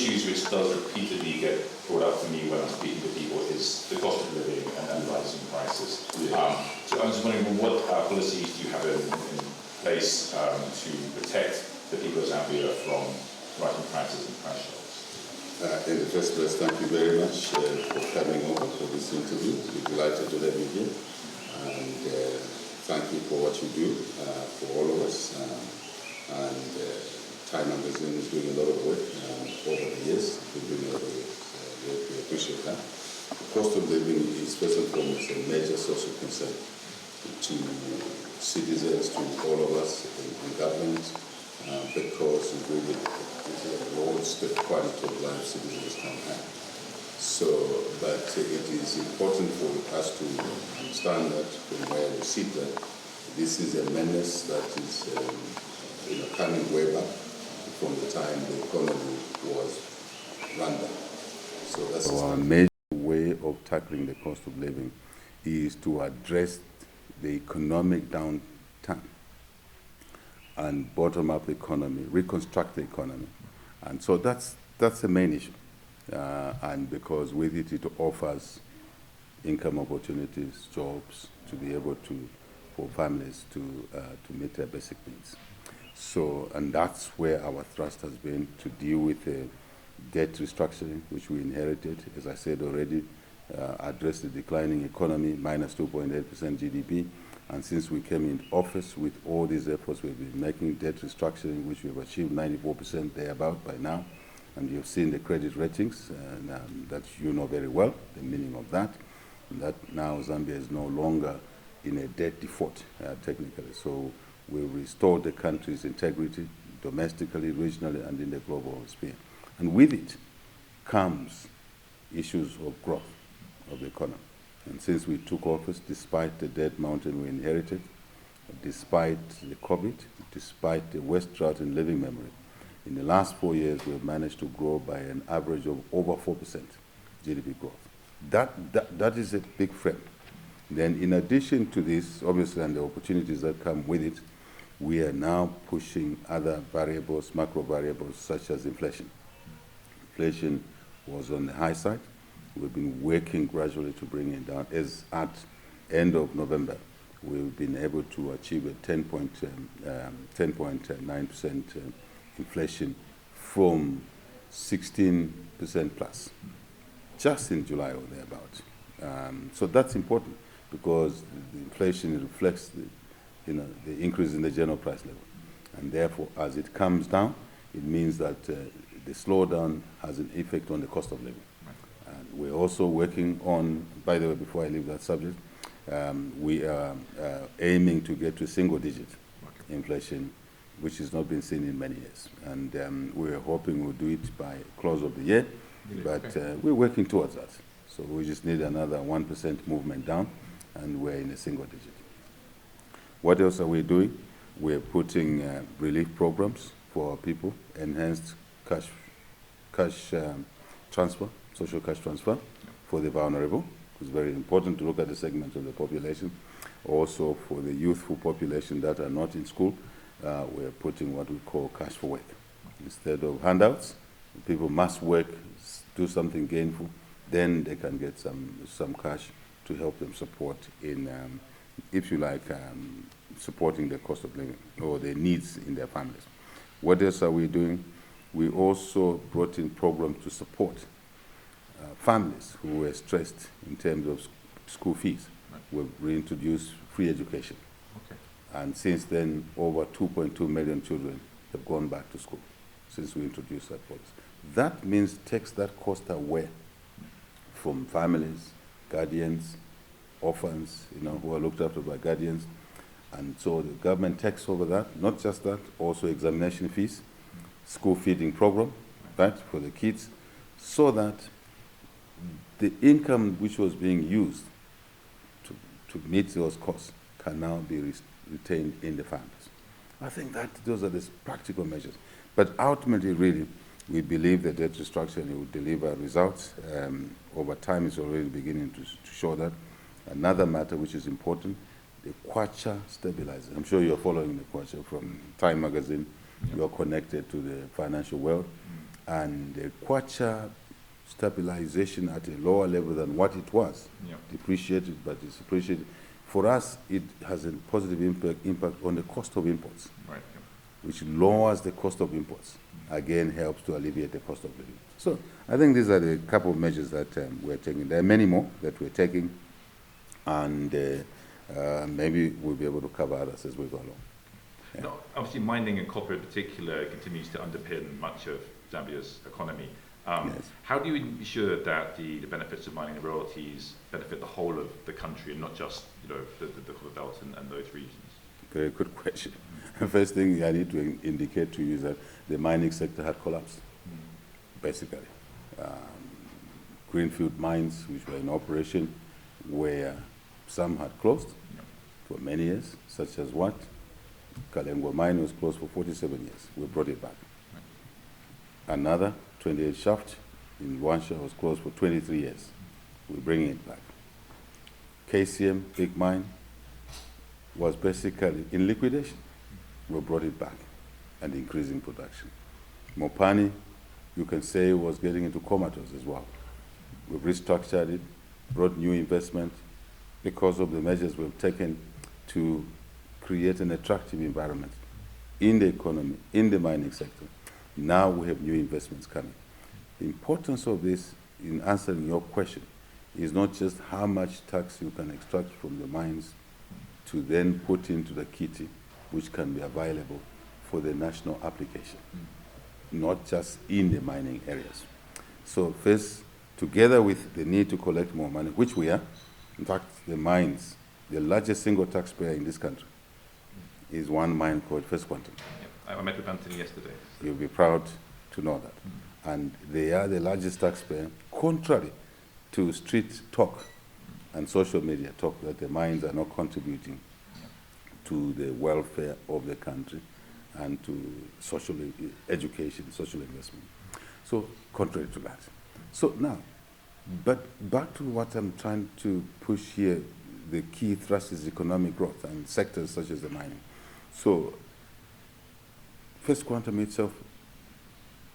issues which does repeatedly get brought up to me when I'm speaking to people is the cost of living and rising prices. Yeah. So I'm just wondering, what policies do you have in place to protect the people of Zambia from rising prices and price shocks? In the first place, thank you very much for coming over for this interview. We're delighted to have you here. And thank you for what you do for all of us. Time Magazine is doing a lot of work over the years. We're doing a lot of work. We appreciate that. The cost of living is first and foremost a major source of concern to citizens, to all of us in government, because it really erodes the quality of life citizens can have. So, but it is important for us to understand that from where we sit that this is a menace that is coming way back from the time the economy was run down. So that's our major way of tackling the cost of living is to address the economic downturn and bottom up the economy, reconstruct the economy. And so that's the main issue. And because with it, it offers income opportunities, jobs, to be able to, for families to meet their basic needs. So, and that's where our thrust has been, to deal with the debt restructuring, which we inherited, as I said already, address the declining economy, minus 2.8% GDP. And since we came in office with all these efforts, we've been making debt restructuring, which we've achieved 94% thereabout by now. And you've seen the credit ratings that you know very well, the meaning of that. And that now Zambia is no longer in a debt default, technically. So we've restored the country's integrity domestically, regionally, and in the global sphere. And with it comes issues of growth of the economy. And since we took office, despite the debt mountain we inherited, despite the COVID, despite the worst drought in living memory, in the last 4 years, we've managed to grow by an average of over 4% GDP growth. That is a big frame. Then in addition to this, obviously, and the opportunities that come with it, we are now pushing other variables, macro variables, such as inflation. Inflation was on the high side. We've been working gradually to bring it down. As at end of November, we've been able to achieve a 10.9% inflation from 16% plus, just in July or thereabouts. So that's important because the inflation reflects the increase in the general price level. And therefore, as it comes down, it means that the slowdown has an effect on the cost of living. And we're also working on, by the way, before I leave that subject, we are aiming to get to single-digit inflation, which has not been seen in many years. And we're hoping we'll do it by close of the year, but we're working towards that. So we just need another 1% movement down, and we're in a single digit. What else are we doing? We're putting relief programs for our people, enhanced cash transfer, social cash transfer for the vulnerable. It's very important to look at the segment of the population. Also for the youthful population that are not in school, we're putting what we call cash for work. Instead of handouts, people must work, do something gainful, then they can get some cash to help them support in, if you like, supporting the cost of living or the needs in their families. What else are we doing? We also brought in programs to support families who were stressed in terms of school fees. We've reintroduced free education. And since then, over 2.2 million children have gone back to school since we introduced that policy. That means takes that cost away from families, guardians, orphans, who are looked after by guardians. And so the government takes over that, not just that, also examination fees, school feeding program, right, for the kids, so that the income which was being used to meet those costs can now be retained in the families. I think that those are the practical measures. But ultimately, really, we believe that debt restructuring will deliver results. Over time, it's already beginning to show that. Another matter which is important, the Kwacha stabilizer. I'm sure you're following the Kwacha from Time Magazine. You're connected to the financial world. and the kwacha stabilization at a lower level than what it was, Yeah. depreciated, but it's appreciated. For us, it has a positive impact on the cost of imports, Right. which lowers the cost of imports. Again, helps to alleviate the cost of living. So I think these are the couple of measures that we're taking. There are many more that we're taking, and maybe we'll be able to cover others as we go along. Yeah. Now, obviously, mining and copper in particular continues to underpin much of Zambia's economy. Yes. How do you ensure that the benefits of mining and royalties benefit the whole of the country and not just the Copper Belt and those regions? Very good question. First thing I need to indicate to you is that the mining sector had collapsed, basically. Greenfield mines, which were in operation, where some had closed for many years, such as what? Kalengwa mine was closed for 47 years. We brought it back. Another 28 shaft in Wansha was closed for 23 years. We're bringing it back. KCM, big mine, was basically in liquidation. We brought it back and increasing production. Mopani, you can say, was getting into comatose as well. We've restructured it, brought new investment because of the measures we've taken to create an attractive environment in the economy, in the mining sector. Now we have new investments coming. The importance of this in answering your question is not just how much tax you can extract from the mines to then put into the kitty, which can be available for the national application, not just in the mining areas. So first, together with the need to collect more money, which we are, in fact, the mines, the largest single taxpayer in this country is one mine called First Quantum. Yeah. I met with Anthony yesterday. You'll be proud to know that. And they are the largest taxpayer, contrary to street talk and social media talk that the mines are not contributing to the welfare of the country and to social education, social investment. So contrary to that. So now, but back to what I'm trying to push here, the key thrust is economic growth and sectors such as the mining. So First Quantum itself,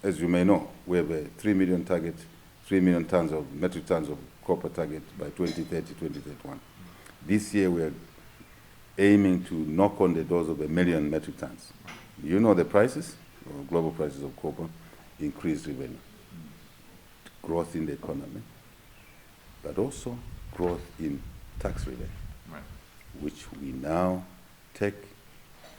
as you may know, we have a 3 million target, 3 million tons of metric tons of copper target by 2030, 2031. This year we are aiming to knock on the doors of 1 million metric tons. You know the prices, global prices of copper, increased revenue, growth in the economy, but also growth in tax revenue, Right. which we now take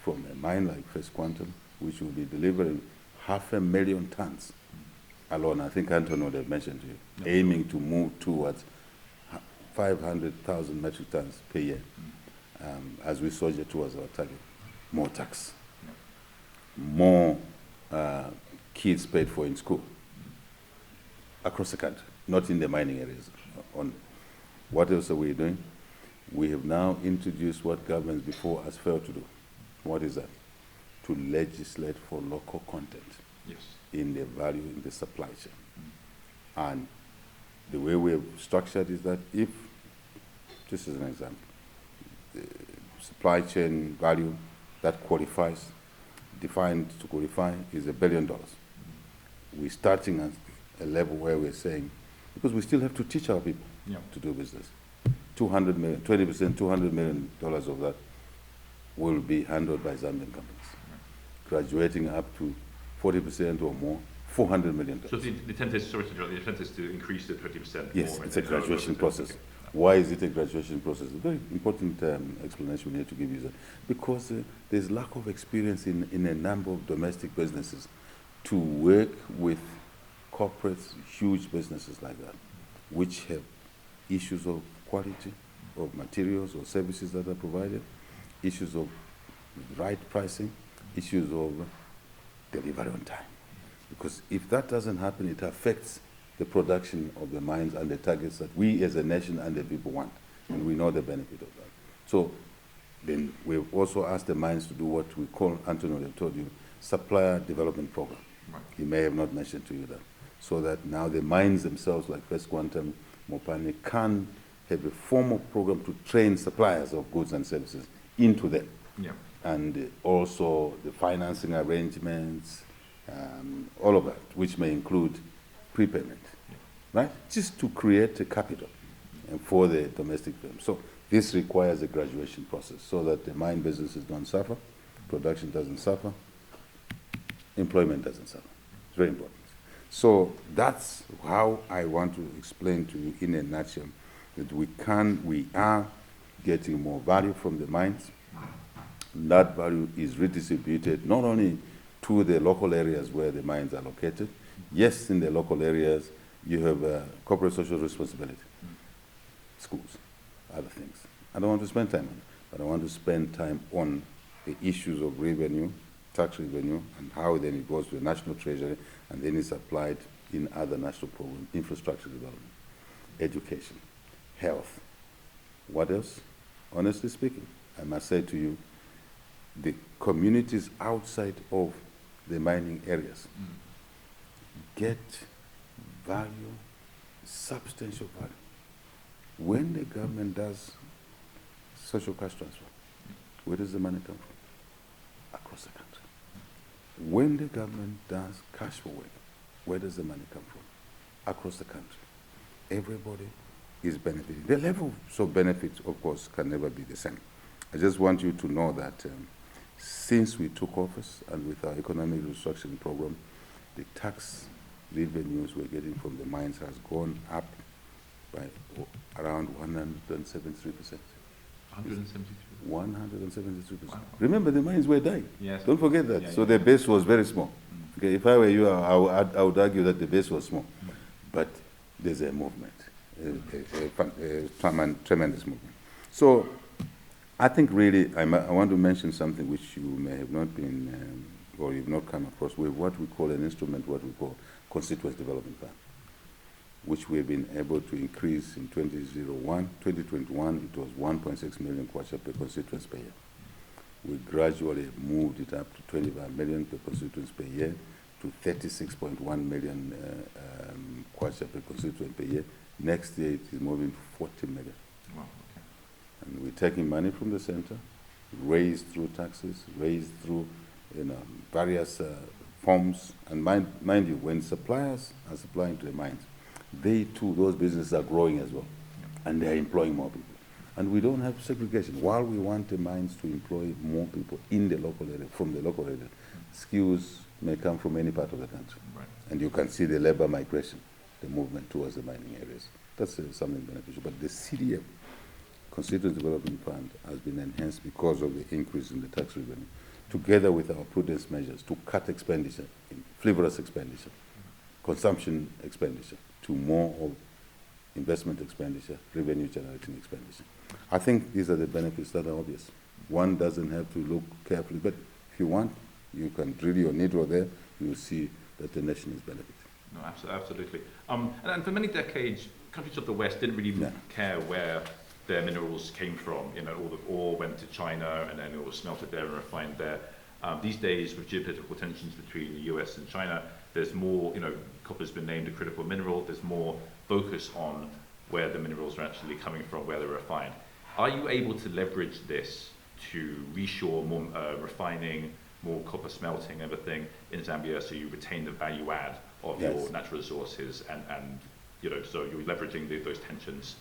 from a mine like First Quantum, which will be delivering 500,000 tons alone. I think Anton would have mentioned to you, aiming to move towards 500,000 metric tons per year as we soldier towards our target. More tax, more kids paid for in school across the country, not in the mining areas only. What else are we doing? We have now introduced what governments before us failed to do. What is that? To legislate for local content in the value, in the supply chain. And the way we have structured is that if, this is an example, the supply chain value that qualifies, defined to qualify, is $1 billion. We're starting at a level where we're saying, because we still have to teach our people to do business, 200 million, 20%, $200 million of that will be handled by Zambian companies, graduating up to 40% or more, $400 million. So the intent is, sorry to interrupt, the intent is to increase the 20% Yes, more. it's a graduation process. Okay. Why is it a graduation process? A very important explanation we need to give you that because there's lack of experience in a number of domestic businesses to work with corporates, huge businesses like that, which have issues of quality of materials or services that are provided, issues of right pricing, issues of delivery on time. Because if that doesn't happen, it affects the production of the mines and the targets that we as a nation and the people want. And we know the benefit of that. So then we've also asked the mines to do what we call, Antonio have told you, supplier development program. Right. He may have not mentioned to you that. So that now the mines themselves, like First Quantum, Mopani, can have a formal program to train suppliers of goods and services into them. Yeah. And also the financing arrangements, all of that, which may include prepayment, right? Just to create a capital for the domestic firm. So this requires a graduation process so that the mine businesses don't suffer, production doesn't suffer, employment doesn't suffer. It's very important. So that's how I want to explain to you in a nutshell that we are getting more value from the mines. That value is redistributed not only to the local areas where the mines are located. Yes, in the local areas, you have corporate social responsibility, schools, other things. I don't want to spend time on it, but I want to spend time on the issues of revenue, tax revenue, and how then it goes to the national treasury, and then it's applied in other national programs, infrastructure development, education, health. What else? Honestly speaking, I must say to you, the communities outside of the mining areas get value, substantial value. When the government does social cash transfer, where does the money come from? Across the country. When the government does cash for work, where does the money come from? Across the country. Everybody is benefiting. The levels of benefits, of course, can never be the same. I just want you to know that since we took office and with our economic restructuring program, the tax revenues we're getting from the mines has gone up by around 173%. 173%. Remember, the mines were dying. Yes. Don't forget that. So the base was very small. Okay, if I were you, I would argue that the base was small. But there's a movement, a tremendous movement. So I think really I want to mention something which you may have not been, or you've not come across, with what we call an instrument, what we call Constituency Development Plan, which we've been able to increase in 2021, it was 1.6 million kwacha per constituency per year. We gradually moved it up to 25 million per constituency per year, to 36.1 million kwacha per constituency per year. Next year it is moving to 40 million. Wow, okay. And we're taking money from the center, raised through taxes, raised through various forms. And mind you, when suppliers are supplying to the mines, they too, those businesses are growing as well, and they're employing more people. And we don't have segregation. While we want the mines to employ more people in the local area, from the local area, skills may come from any part of the country. Right. And you can see the labor migration, the movement towards the mining areas. That's something beneficial. But the CDF, Constituency Development Fund, has been enhanced because of the increase in the tax revenue, together with our prudence measures to cut expenditure, frivolous expenditure, consumption expenditure, to more of investment expenditure, revenue generating expenditure. I think these are the benefits that are obvious. One doesn't have to look carefully, but if you want, you can drill your needle there, you'll see that the nation is benefiting. No, absolutely. And for many decades, countries of the West didn't really care where their minerals came from. You know, all the ore went to China and then it was smelted there and refined there. These days, with geopolitical tensions between the US and China, there's more, copper's been named a critical mineral, there's more focus on where the minerals are actually coming from, where they're refined. Are you able to leverage this to reshore more refining, more copper smelting, everything in Zambia, so you retain the value add of your natural resources and so you're leveraging those tensions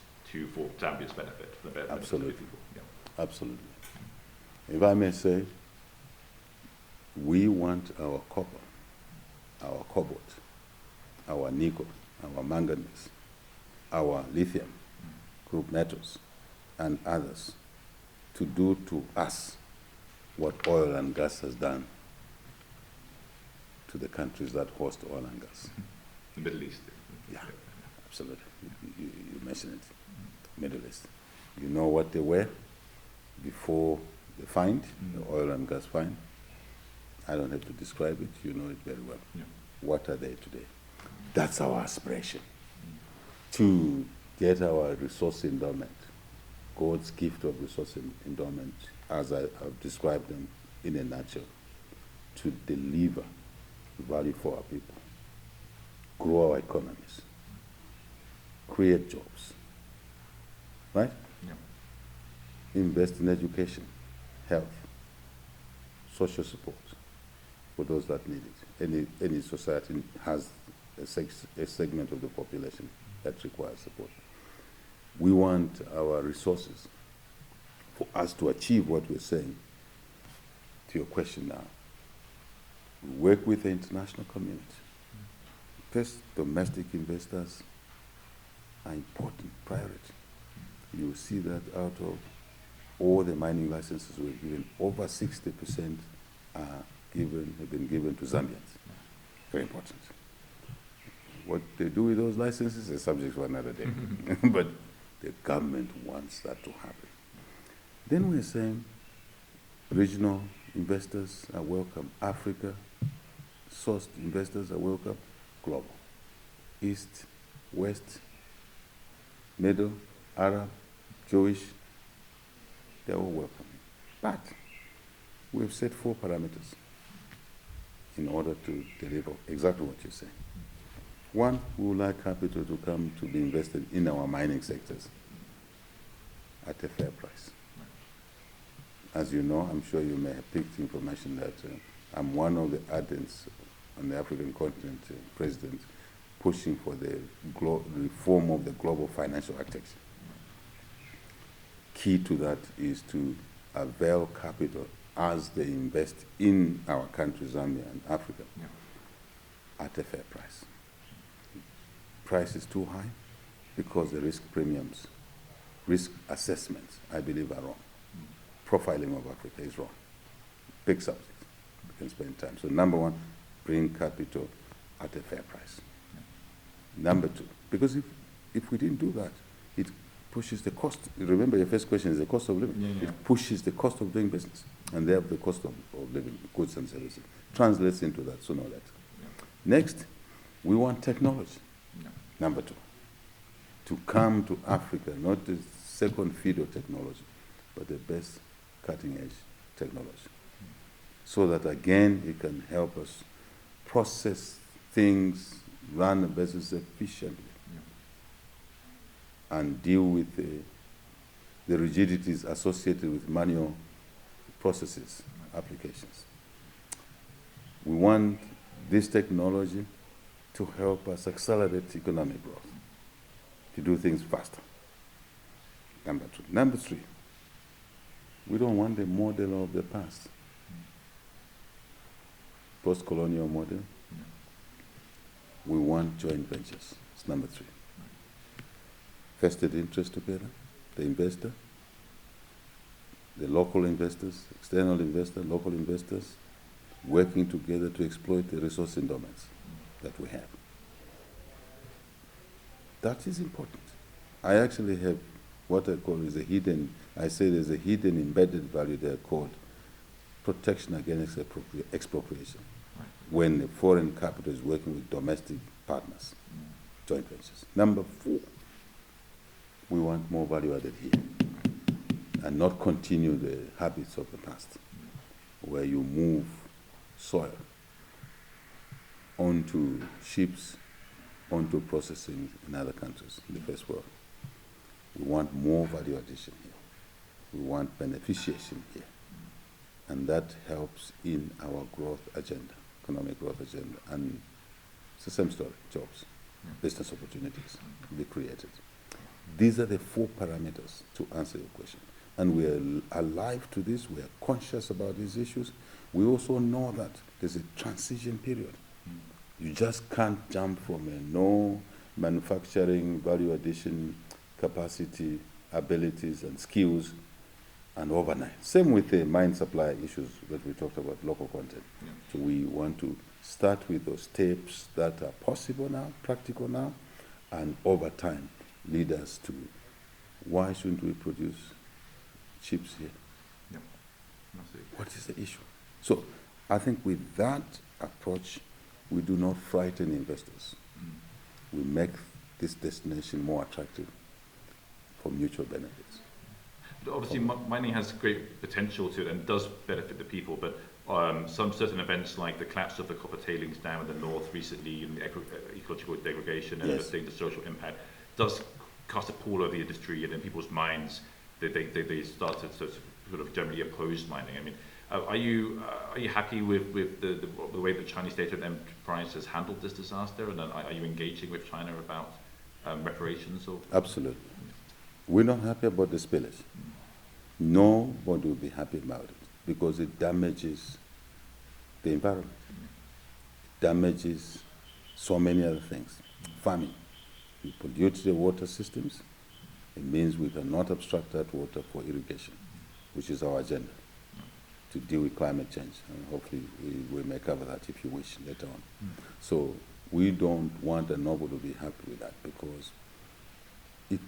for Zambia's benefit, for the benefit Absolutely. of the people? Yeah. Absolutely. If I may say, we want our copper, our cobalt, our nickel, our manganese, our lithium, group metals, and others to do to us what oil and gas has done to the countries that host oil and gas. The Middle East. Yeah, absolutely. You mentioned it, Middle East. You know what they were before the find, the oil and gas find. I don't have to describe it, you know it very well. Yeah. What are they today? That's our aspiration, to get our resource endowment, God's gift of resource endowment, as I've described them in a nutshell, to deliver value for our people, grow our economies, create jobs, right? Yeah. Invest in education, health, social support, for those that need it. Any society has a segment of the population that requires support. We want our resources for us to achieve what we're saying. To your question now, we work with the international community. First, domestic investors are important priority. You will see that out of all the mining licenses we're given, over 60% have been given to Zambians. Very important. What they do with those licenses is subject for another day. But the government wants that to happen. Then we're saying regional investors are welcome. Africa sourced investors are welcome. Global. East, West, Middle, Arab, Jewish, they're all welcome. But we've set 4 parameters in order to deliver exactly what you're saying. One, we would like capital to come to be invested in our mining sectors at a fair price. As you know, I'm sure you may have picked information that I'm one of the ardents on the African continent, President, pushing for the reform of the global financial architecture. Key to that is to avail capital as they invest in our country, Zambia and Africa, at a fair price. Price is too high because the risk premiums, risk assessments, I believe, are wrong. Profiling of Africa is wrong. Big subject. We can spend time. So number one, bring capital at a fair price. Number two, because if we didn't do that, it pushes the cost. Remember, your first question is the cost of living. It pushes the cost of doing business, and therefore the cost of living, goods and services. Translates into that sooner or later. Next, we want technology. Number two, to come to Africa, not the second feeder technology, but the best cutting-edge technology. So that, again, it can help us process things, run a business efficiently, and deal with the rigidities associated with manual processes, applications. We want this technology to help us accelerate economic growth, to do things faster. Number two. Number three, we don't want the model of the past. Post-colonial model. We want joint ventures. It's number three. Vested interest together, the investor, the local investors, external investor, local investors, working together to exploit the resource endowments that we have. That is important. I actually have what I call is a hidden, I say there's a hidden embedded value there called protection against expropriation. Right. When the foreign capital is working with domestic partners, joint ventures. Number four, we want more value added here and not continue the habits of the past where you move soil onto ships, onto processing in other countries in the first world. We want more value addition here. We want beneficiation here. And that helps in our growth agenda, economic growth agenda. And it's the same story, jobs, business opportunities be created. These are the 4 parameters to answer your question. And we are alive to this. We are conscious about these issues. We also know that there's a transition period. You just can't jump from a no manufacturing, value addition, capacity, abilities, and skills, and overnight. Same with the mine supply issues that we talked about, local content. So we want to start with those steps that are possible now, practical now, and over time lead us to why shouldn't we produce chips here? What is the issue? So I think with that approach, we do not frighten investors. We make this destination more attractive for mutual benefits. But obviously, mining has great potential to it and does benefit the people, but some certain events like the collapse of the copper tailings dam in the north recently and the ecological degradation and the social impact does cast a pall over the industry and in people's minds. They start to sort of generally oppose mining. I mean, Are you happy with the way the Chinese state-owned enterprise has handled this disaster, and are you engaging with China about reparations? Or Absolutely. We're not happy about the spillage. Nobody will be happy about it because it damages the environment, damages so many other things. Farming, we pollute the water systems. It means we cannot abstract that water for irrigation, which is our agenda, to deal with climate change. And hopefully we may cover that if you wish later on. So we don't want and nobody will be happy with that because it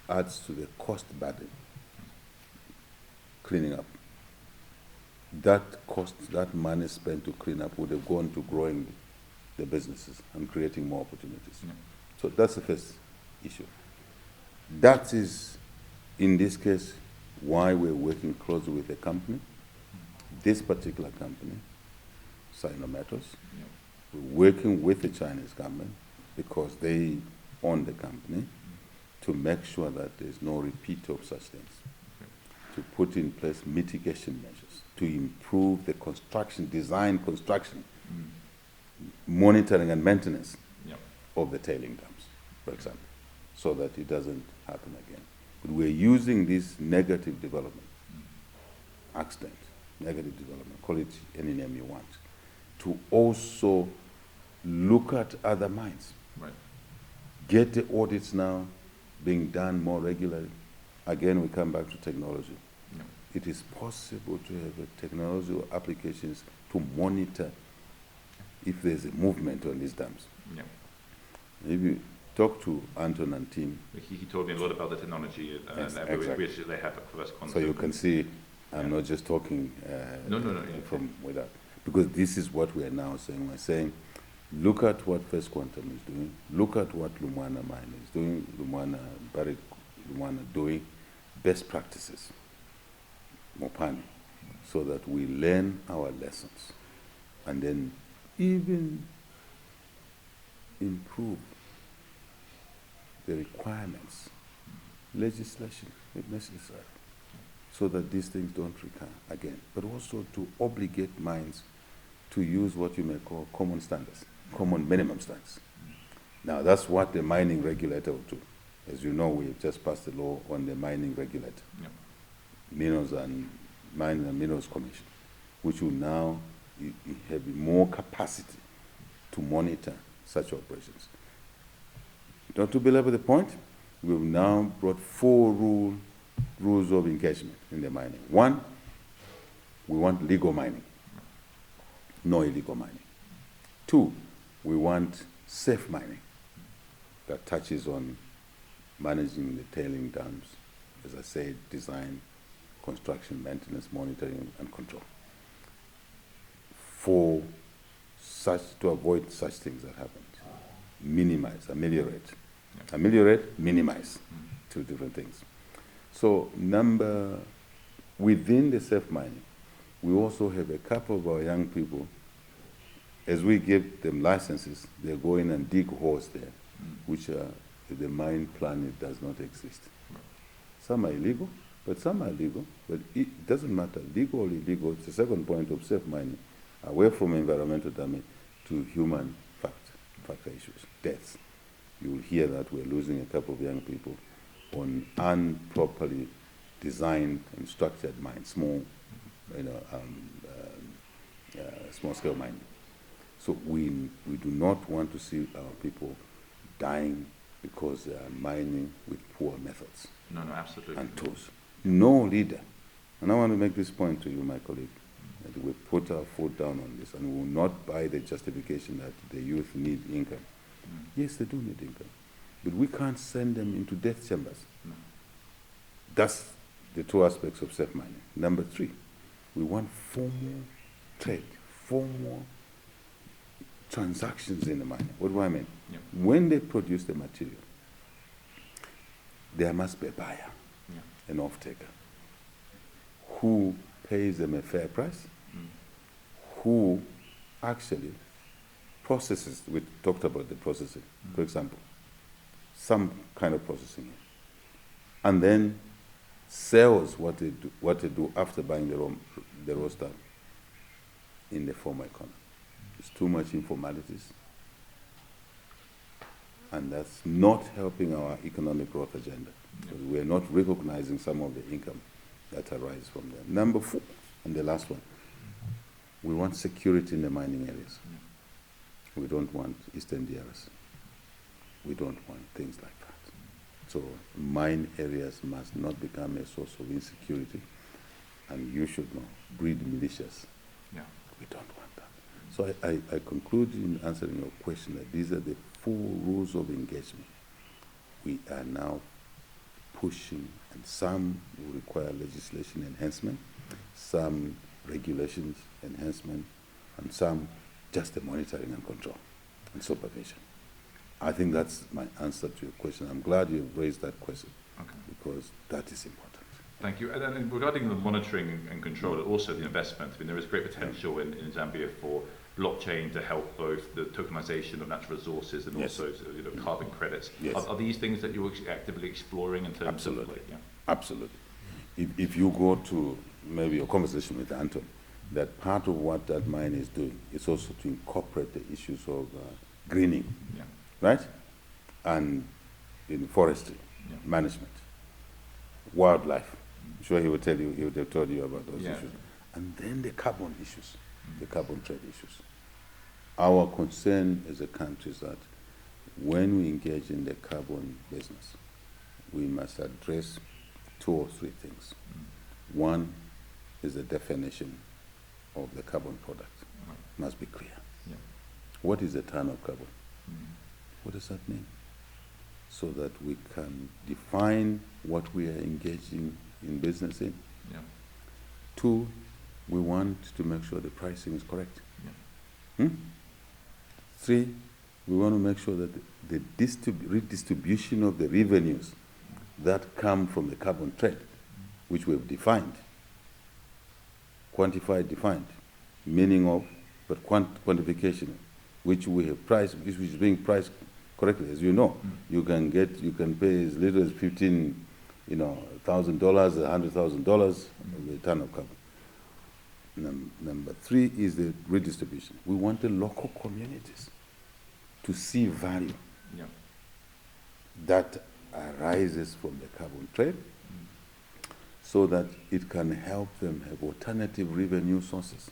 adds to the cost burden cleaning up. That cost, that money spent to clean up would have gone to growing the businesses and creating more opportunities. So that's the first issue. That is, in this case, why we're working closely with the company. This particular company, Sinometals, we're working with the Chinese government because they own the company to make sure that there's no repeat of such things, to put in place mitigation measures, to improve the construction, design, construction, monitoring and maintenance of the tailing dams, for example, so that it doesn't happen again. But we're using this negative development, accident, negative development, call it any name you want, to also look at other mines. Right. Get the audits now being done more regularly. Again, we come back to technology. It is possible to have a technology or applications to monitor if there's a movement on these dams. If you talk to Anton and team. He told me a lot about the technology which they have at First Quantum. So you can see I'm not just talking from without. Because this is what we are now saying. We're saying, look at what First Quantum is doing. Look at what Lumwana Mine is doing, Lumwana doing, best practices, Mopani, so that we learn our lessons and then even improve the requirements, legislation if necessary, so that these things don't recur again, but also to obligate mines to use what you may call common standards, common minimum standards. Now, that's what the mining regulator will do. As you know, we have just passed a law on the mining regulator, Minerals and Mining and Minerals Commission, which will now have more capacity to monitor such operations. Not to belabor the point, we've now brought 4 rules of engagement in the mining. 1, we want legal mining, no illegal mining. 2, we want safe mining that touches on managing the tailing dams, as I said, design, construction, maintenance, monitoring, and control. For to avoid such things that happen. Minimize, ameliorate. Ameliorate, minimize. 2 different things. So within the safe mining, we also have a couple of our young people, as we give them licenses, they go in and dig holes there, which are, the mine plan, it does not exist. Some are illegal, but some are legal, but it doesn't matter, legal or illegal, it's the second point of safe mining, away from environmental damage to human factor issues, deaths. You will hear that we're losing a couple of young people on improperly designed and structured mines, small-scale mining. So we do not want to see our people dying because they are mining with poor methods. No, absolutely. And tools. No leader, and I want to make this point to you, my colleague, that we put our foot down on this and we will not buy the justification that the youth need income. Yes, they do need income, but we can't send them into death chambers. That's the 2 aspects of safe mining. Number 3, we want formal trade, formal transactions in the mining. What do I mean? When they produce the material, there must be a buyer, an off-taker, who pays them a fair price, who actually processes. We talked about the processing, for example, some kind of processing, and then sells what they do after buying the raw stuff in the formal economy. It's too much informalities, and that's not helping our economic growth agenda. Because we're not recognizing some of the income that arises from them. Number 4, and the last one, we want security in the mining areas. We don't want Eastern DRS. We don't want things like that. So mine areas must not become a source of insecurity, and you should know, breed militias. Yeah. We don't want that. So I conclude in answering your question that these are the 4 rules of engagement. We are now pushing, and some will require legislation enhancement, some regulations enhancement, and some just the monitoring and control and supervision. I think that's my answer to your question. I'm glad you raised that question, because that is important. Thank you. And then regarding the monitoring and control, also the investment, I mean, there is great potential in Zambia for blockchain to help both the tokenization of natural resources and also carbon credits. Are these things that you're actively exploring in terms of? Absolutely. If you go to maybe a conversation with Anton, that part of what that mine is doing is also to incorporate the issues of greening, right? And in forestry, management, wildlife. I'm sure he will tell you, he would have told you about those issues. And then the carbon issues, the carbon trade issues. Our concern as a country is that when we engage in the carbon business, we must address 2 or 3 things. One is the definition of the carbon product. Must be clear. What is a ton of carbon? What does that mean? So that we can define what we are engaging in business in. 2, we want to make sure the pricing is correct. 3, we want to make sure that the redistribution of the revenues that come from the carbon trade, which we've defined, quantified, defined, meaning of, but quantification, which we have priced, which is being priced correctly. As you know, you can pay as little as $15,000, $100,000 a ton of carbon. Number 3 is the redistribution. We want the local communities to see value that arises from the carbon trade, so that it can help them have alternative revenue sources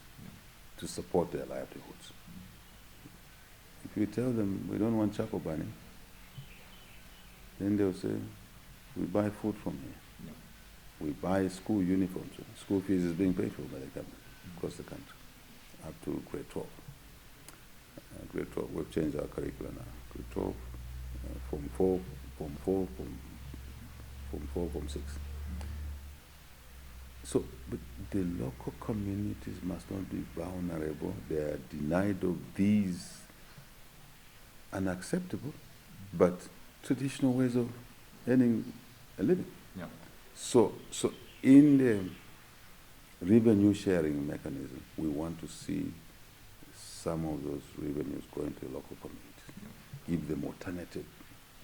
to support their livelihoods. If you tell them we don't want charcoal burning, then they'll say, we buy food from here. We buy school uniforms. School fees is being paid for by the government across the country, up to grade 12. Grade 12, we've changed our curriculum now. Grade 12, Form 4, Form 6. So, but the local communities must not be vulnerable. They are denied of these unacceptable, but traditional ways of earning a living. So in the revenue sharing mechanism, we want to see some of those revenues going to local communities, give them alternative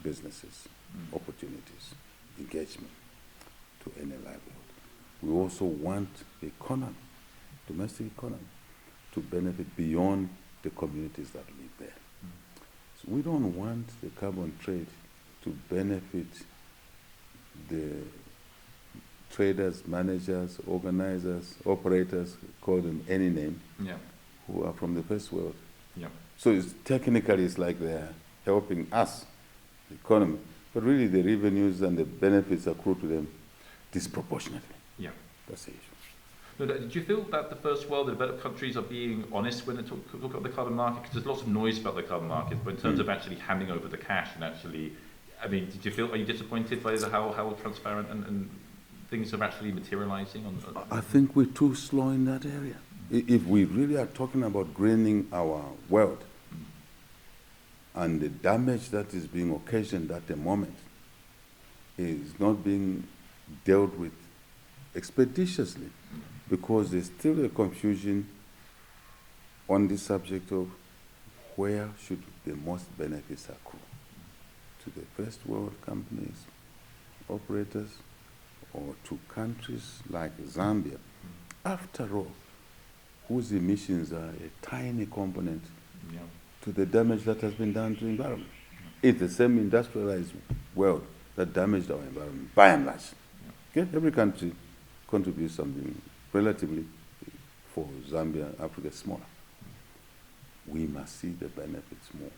businesses, opportunities, engagement to earn a livelihood. We also want the economy, domestic economy, to benefit beyond the communities that live there. So we don't want the carbon trade to benefit the traders, managers, organizers, operators, call them any name, who are from the first world. So technically it's like they're helping us, the economy, but really the revenues and the benefits accrue to them disproportionately. That's the issue. No, did you feel that the first world, the developed countries, are being honest when they talk about the carbon market? Because there's lots of noise about the carbon market, but in terms of actually handing over the cash and actually, I mean, are you disappointed by how transparent and things are actually materializing? I think we're too slow in that area. If we really are talking about greening our world and the damage that is being occasioned at the moment is not being dealt with expeditiously, because there's still a confusion on the subject of where should the most benefits accrue, to the first world companies, operators, or to countries like Zambia, after all, whose emissions are a tiny component Yeah. to the damage that has been done to the environment. It's the same industrialized world that damaged our environment, by and large. Okay? Every country contributes something relatively, for Zambia, Africa, smaller. We must see the benefits more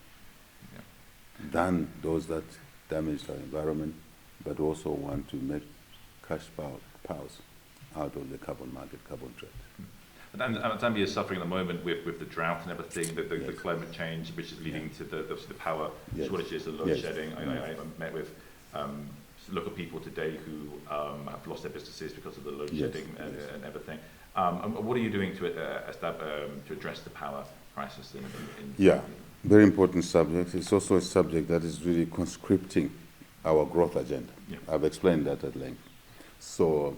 than those that damaged our environment, but also want to make cash powers out of the carbon market, carbon trade. And Zambia is suffering at the moment with the drought and everything, the Yes. climate change, which is leading to the power Yes. shortages, the load Yes. shedding. I met with local people today who have lost their businesses because of the load Yes. shedding Yes. and everything. And what are you doing to address the power crisis in Yeah, very important subject. It's also a subject that is really conscripting our growth agenda. Yeah. I've explained that at length. So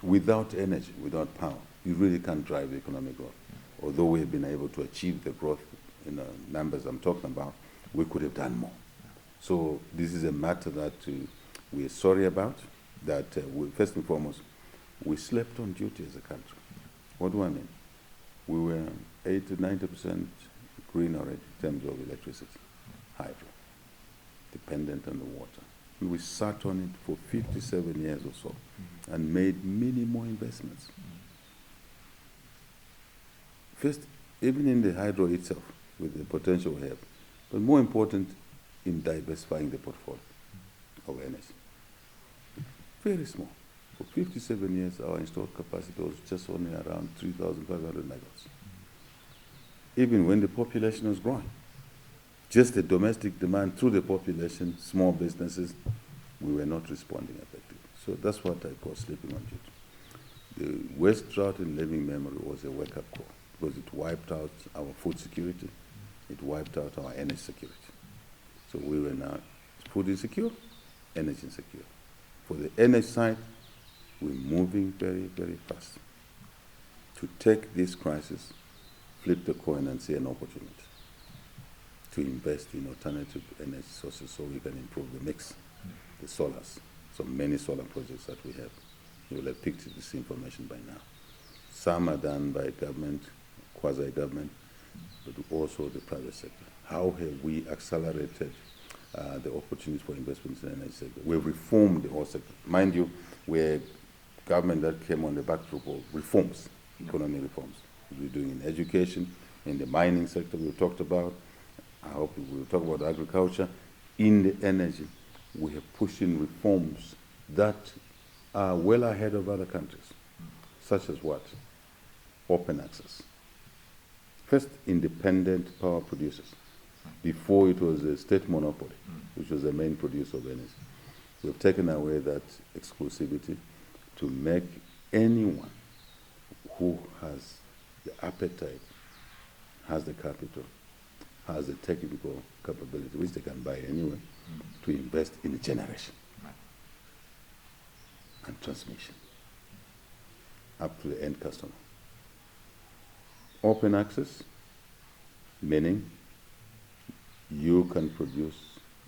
without energy, without power, you really can't drive economic growth. Although we've been able to achieve the growth in the numbers I'm talking about, we could have done more. So this is a matter that we're sorry about, that first and foremost, we slept on duty as a country. What do I mean? We were 80 to 90% green already in terms of electricity, hydro, dependent on the water. We sat on it for 57 years or so and made minimal investments. First, even in the hydro itself, with the potential we have, but more important, in diversifying the portfolio of energy. Very small. For 57 years, our installed capacity was just only around 3,500 megawatts. Even when the population was growing. Just the domestic demand through the population, small businesses, we were not responding effectively. So that's what I call sleeping on duty. The West drought in living memory was a wake-up call because it wiped out our food security, it wiped out our energy security. So we were now food insecure, energy insecure. For the energy side, we're moving very, very fast to take this crisis, flip the coin and see an opportunity to invest in alternative energy sources so we can improve the mix, the solars. So many solar projects that we have. You will have picked this information by now. Some are done by government, quasi-government, but also the private sector. How have we accelerated the opportunities for investments in the energy sector? We've reformed the whole sector. Mind you, we're a government that came on the backdrop of reforms, economic reforms. We're doing in education, in the mining sector we talked about. I hope we'll talk about agriculture. In the energy, we have pushed in reforms that are well ahead of other countries, such as what? Open access. First, independent power producers. Before it was a state monopoly, which was the main producer of energy. We've taken away that exclusivity to make anyone who has the appetite, has the capital, has the technical capability, which they can buy anyway, to invest in generation and transmission up to the end customer. Open access, meaning you can produce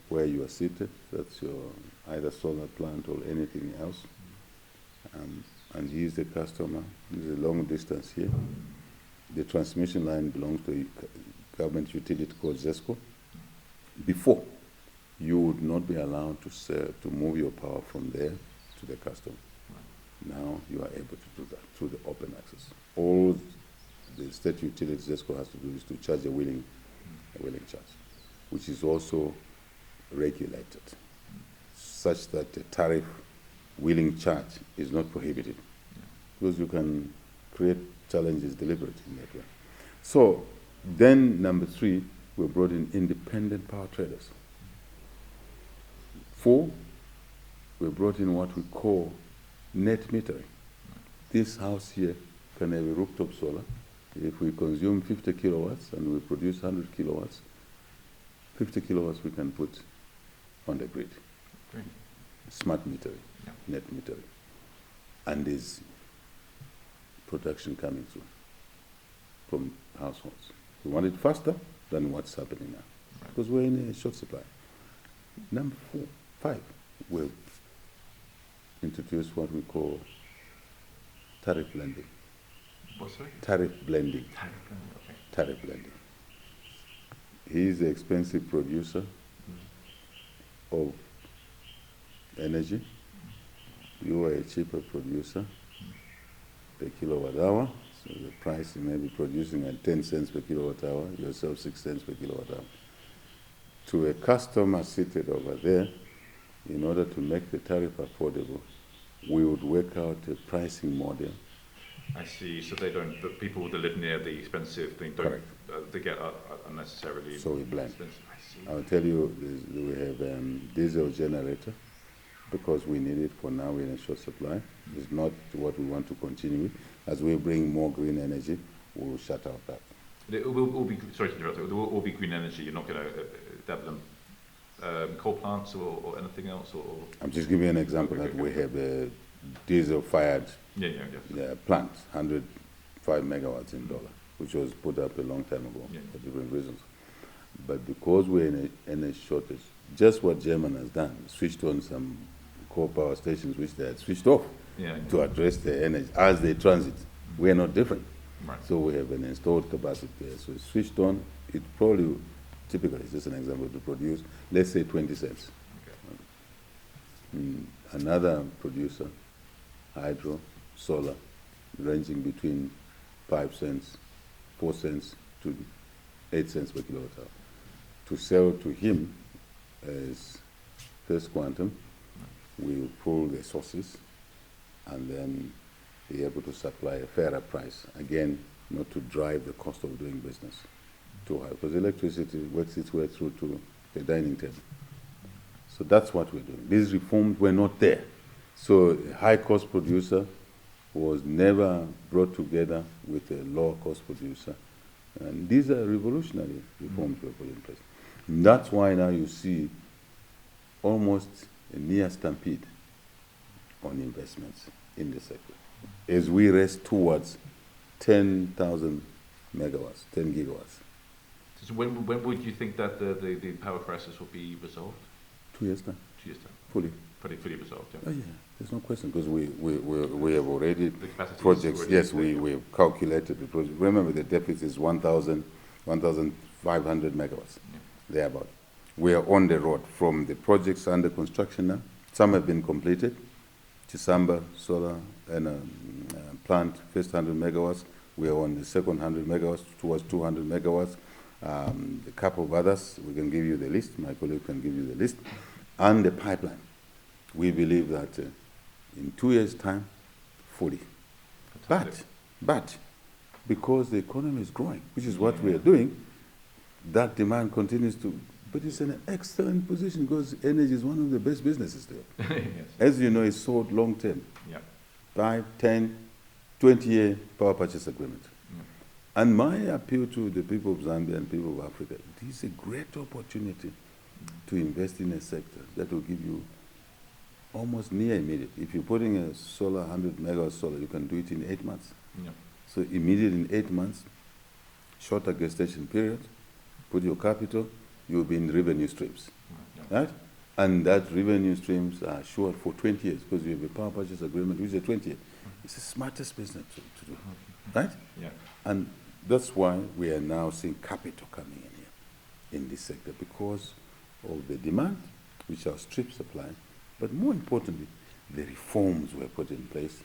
where you are seated, that's your either solar plant or anything else, and he's the customer. There's a long distance here. The transmission line belongs to a government utility called ZESCO. Before, you would not be allowed to move your power from there to the customer. Now you are able to do that through the open access. All the state utility ZESCO has to do is to charge a willing charge, which is also regulated, such that the tariff willing charge is not prohibited, because you can create challenges deliberately in that way. So then number 3, we brought in independent power traders. 4, we brought in what we call net metering. This house here can have a rooftop solar. If we consume 50 kilowatts and we produce 100 kilowatts, 50 kilowatts we can put on the grid. Great. Smart metering, net metering. And there's production coming through from households. We want it faster than what's happening now, because we're in a short supply. Number 5, we've introduced what we call tariff blending. What's that? Tariff blending. Okay. Tariff blending. He's the expensive producer of energy. You are a cheaper producer per kilowatt hour. So the price you may be producing at 10 cents per kilowatt hour, yourself 6 cents per kilowatt hour. To a customer seated over there, in order to make the tariff affordable, we would work out a pricing model. I see. So they don't. The people that live near the expensive thing don't. They get unnecessarily. So we blend. Expensive. I see. I'll tell you, we have diesel generator because we need it for now. We're in a short supply. It's not what we want to continue with. As we bring more green energy, we'll shut out that. It will all be. Sorry to interrupt. It will all be green energy. You're not going to develop coal plants or anything else. Or I'm just giving you an example that we have a diesel-fired plant, 105 megawatts in Dollar, which was put up a long time ago for different reasons. But because we're in a shortage, just what Germany has done, switched on some coal power stations which they had switched off to address the energy as they transit. We are not different. Right. So we have an installed capacity there. So it's switched on. It probably, typically, it's just an example, to produce, let's say 20 cents. Okay. Another producer, hydro, solar, ranging between 5 cents, 4 cents to 8 cents per kilowatt hour. To sell to him as First Quantum, we will pull the sources and then be able to supply a fairer price. Again, not to drive the cost of doing business too high, because electricity works its way through to the dining table. So that's what we're doing. These reforms were not there. So a high-cost producer was never brought together with a lower-cost producer. And these are revolutionary reforms we put in place. And that's why now you see almost a near stampede on investments in the sector as we race towards 10,000 megawatts, 10 gigawatts. So when would you think that the power crisis will be resolved? 2 years time. 2 years time. Fully. Fully resolved, yeah. Oh yeah, there's no question, because we have already The capacity projects. already Yes, we've calculated the project. Remember, the deficit is 1,500 megawatts, thereabout. We are on the road from the projects under construction now. Some have been completed. Chisamba solar and plant, first 100 megawatts. We are on the second 100 megawatts towards 200 megawatts. A couple of others, we can give you the list. My colleague can give you the list. And the pipeline. We believe that in 2 years' time, fully. But because the economy is growing, which is what we are doing, that demand continues to. But it's in an excellent position because energy is one of the best businesses there. Yes. As you know, it's sold long term. Yeah. 5, 10, 20-year power purchase agreement. Yeah. And my appeal to the people of Zambia and people of Africa, it is a great opportunity to invest in a sector that will give you almost near immediate. If you're putting a solar, 100 megawatt solar, you can do it in 8 months. Yeah. So immediate in 8 months, shorter gestation period, put your capital, you'll be in revenue streams, right? And that revenue streams are assured for 20 years because you have a power purchase agreement which is a 20 year. It's the smartest business to do, right? Yeah. And that's why we are now seeing capital coming in here in this sector because of the demand, which are strip supply, but more importantly, the reforms were put in place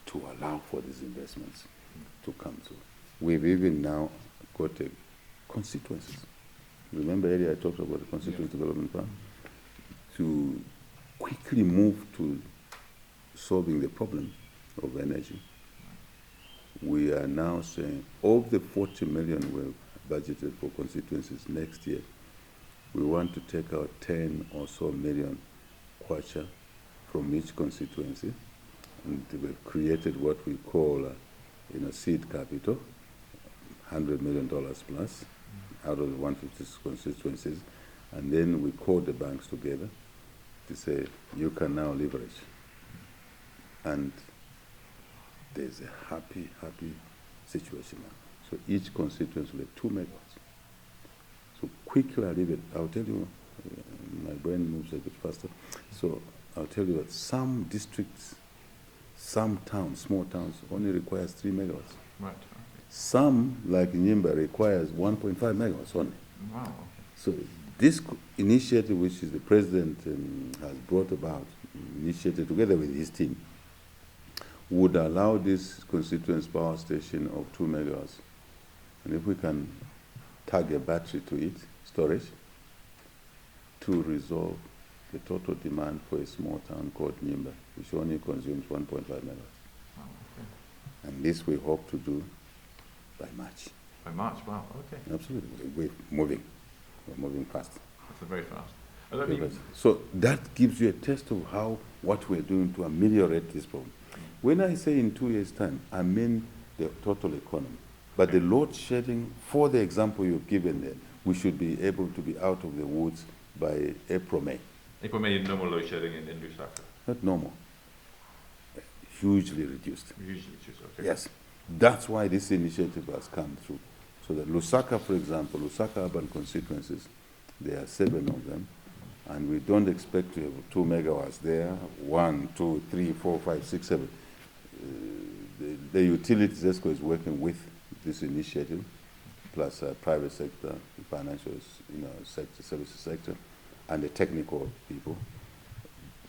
to allow for these investments to come through. We've even now got constituencies. Remember earlier I talked about the constituency development plan? To quickly move to solving the problem of energy. We are now saying of the 40 million we've budgeted for constituencies next year, we want to take out 10 or so million kwacha from each constituency, and we've created what we call seed capital, $100 million plus, out of the 150 constituencies, and then we call the banks together to say, you can now leverage. And there's a happy situation now. So each constituency will have 2 megawatts. So quickly I'll tell you, my brain moves a bit faster. So I'll tell you that some districts, some towns, small towns, only requires 3 megawatts. Right. Some, like Nyimba, requires 1.5 megawatts only. Wow. Okay. So this initiative, which is the president has brought about, initiated together with his team, would allow this constituent power station of 2 megawatts. And if we can tag a battery to it, storage, to resolve the total demand for a small town called Nyimba, which only consumes 1.5 megawatts. Oh, okay. And this we hope to do by March. By March, wow, okay. Absolutely. We're moving fast. That's very fast. I mean, So that gives you a taste of what we're doing to ameliorate this problem. When I say in 2 years' time, I mean the total economy. But the load shedding, for the example you've given there, we should be able to be out of the woods by April, May. April, May, no more load shedding in Lusaka. Not normal. Hugely reduced. Usually, okay. Yes. That's why this initiative has come through. So that Lusaka, for example, Lusaka urban constituencies, there are 7 of them, and we don't expect to have 2 megawatts there, 1, 2, 3, 4, 5, 6, 7. The utilities ESCO is working with this initiative, plus private sector, financial sector, services sector, and the technical people.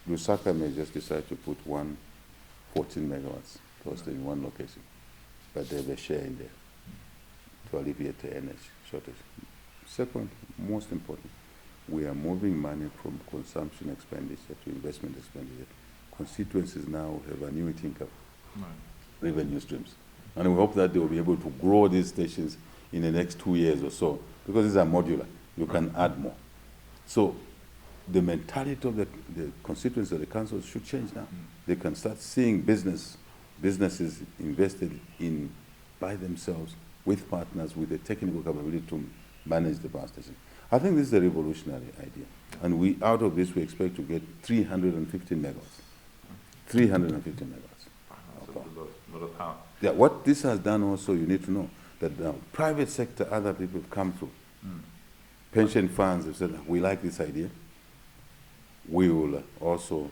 Lusaka may just decide to put 14 megawatts cluster in one location, but they have a share in there to alleviate the energy shortage. Second, most important, we are moving money from consumption expenditure to investment expenditure. Constituencies now have annuity income, revenue streams. And we hope that they will be able to grow these stations in the next 2 years or so, because these are modular. You can add more. So the mentality of the constituencies of the councils should change now. They can start seeing businesses invested in by themselves with partners with the technical capability to manage the power station. I think this is a revolutionary idea. And out of this, we expect to get 315 megawatts. 315 megawatts. That's a lot of power. Yeah, what this has done also, you need to know, that now private sector, other people have come through. Pension funds have said, we like this idea. We will also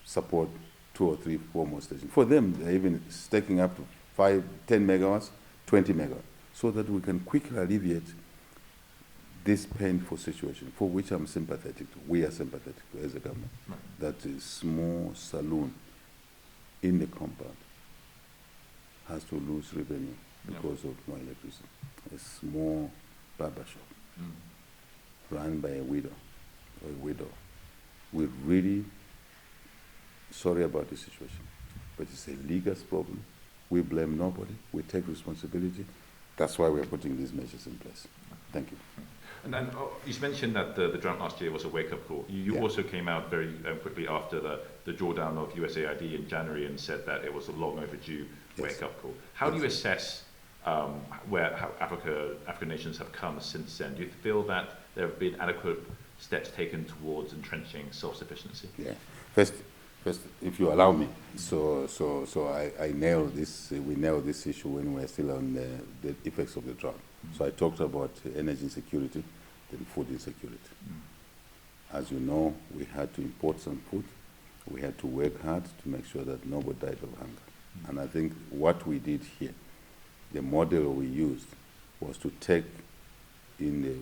support 2 or 3, 4 more stations. For them, they're even staking up to 5, 10 megawatts, 20 megawatts, so that we can quickly alleviate this painful situation, for which I'm sympathetic to. We are sympathetic to as a government. That a small saloon in the compound has to lose revenue because of no electricity. A small barber shop run by a widow or a widow. We're really sorry about this situation, but it's a legal problem. We blame nobody. We take responsibility. That's why we're putting these measures in place. Thank you. And then you mentioned that the drought last year was a wake-up call. You also came out very quickly after the drawdown of USAID in January and said that it was a long overdue wake-up call. How do you assess how African nations have come since then? Do you feel that there have been adequate steps taken towards entrenching self-sufficiency? Yeah. First, if you allow me, so I nailed this. We nailed this issue when we were still on the effects of the drought. So I talked about energy insecurity, then food insecurity. As you know, we had to import some food. We had to work hard to make sure that nobody died of hunger. And I think what we did here, the model we used, was to take in the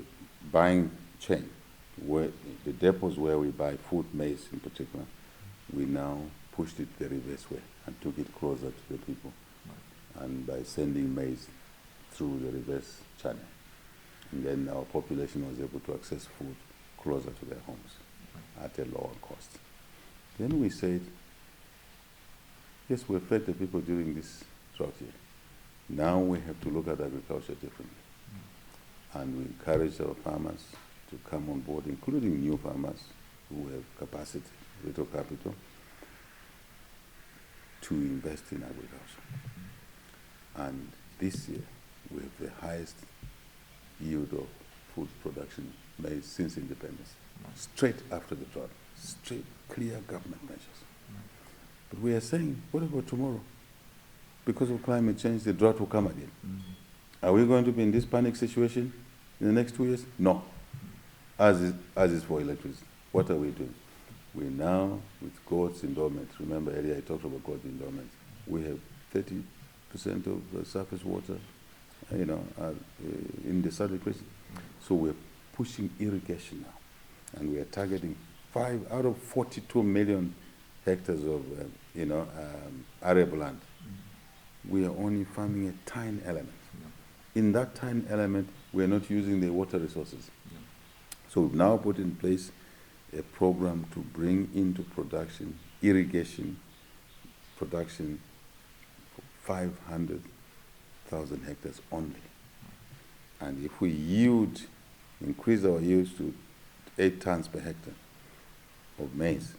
buying chain, where the depots where we buy food, maize in particular, we now pushed it the reverse way and took it closer to the people. And by sending maize through the reverse channel. And then our population was able to access food closer to their homes at a lower cost. Then we said, yes, we fed the people during this drought year. Now we have to look at agriculture differently. And we encourage our farmers to come on board, including new farmers who have capacity, little capital, to invest in agriculture. And this year, we have the highest yield of food production made since independence, straight after the drought, straight, clear government measures. But we are saying, what about tomorrow? Because of climate change, the drought will come again. Are we going to be in this panic situation in the next 2 years? No. As is for electricity. What are we doing? We now, with goats endowment, remember earlier I talked about goat endowment, we have 30% of the surface water, in the Southern Basin. So we're pushing irrigation now, and we are targeting 5 out of 42 million hectares of, arable land. We are only farming a tiny element. In that tiny element, we are not using the water resources. So we've now put in place a program to bring into production, irrigation production, for 500,000 hectares only. And if we increase our yields to 8 tons per hectare of maize,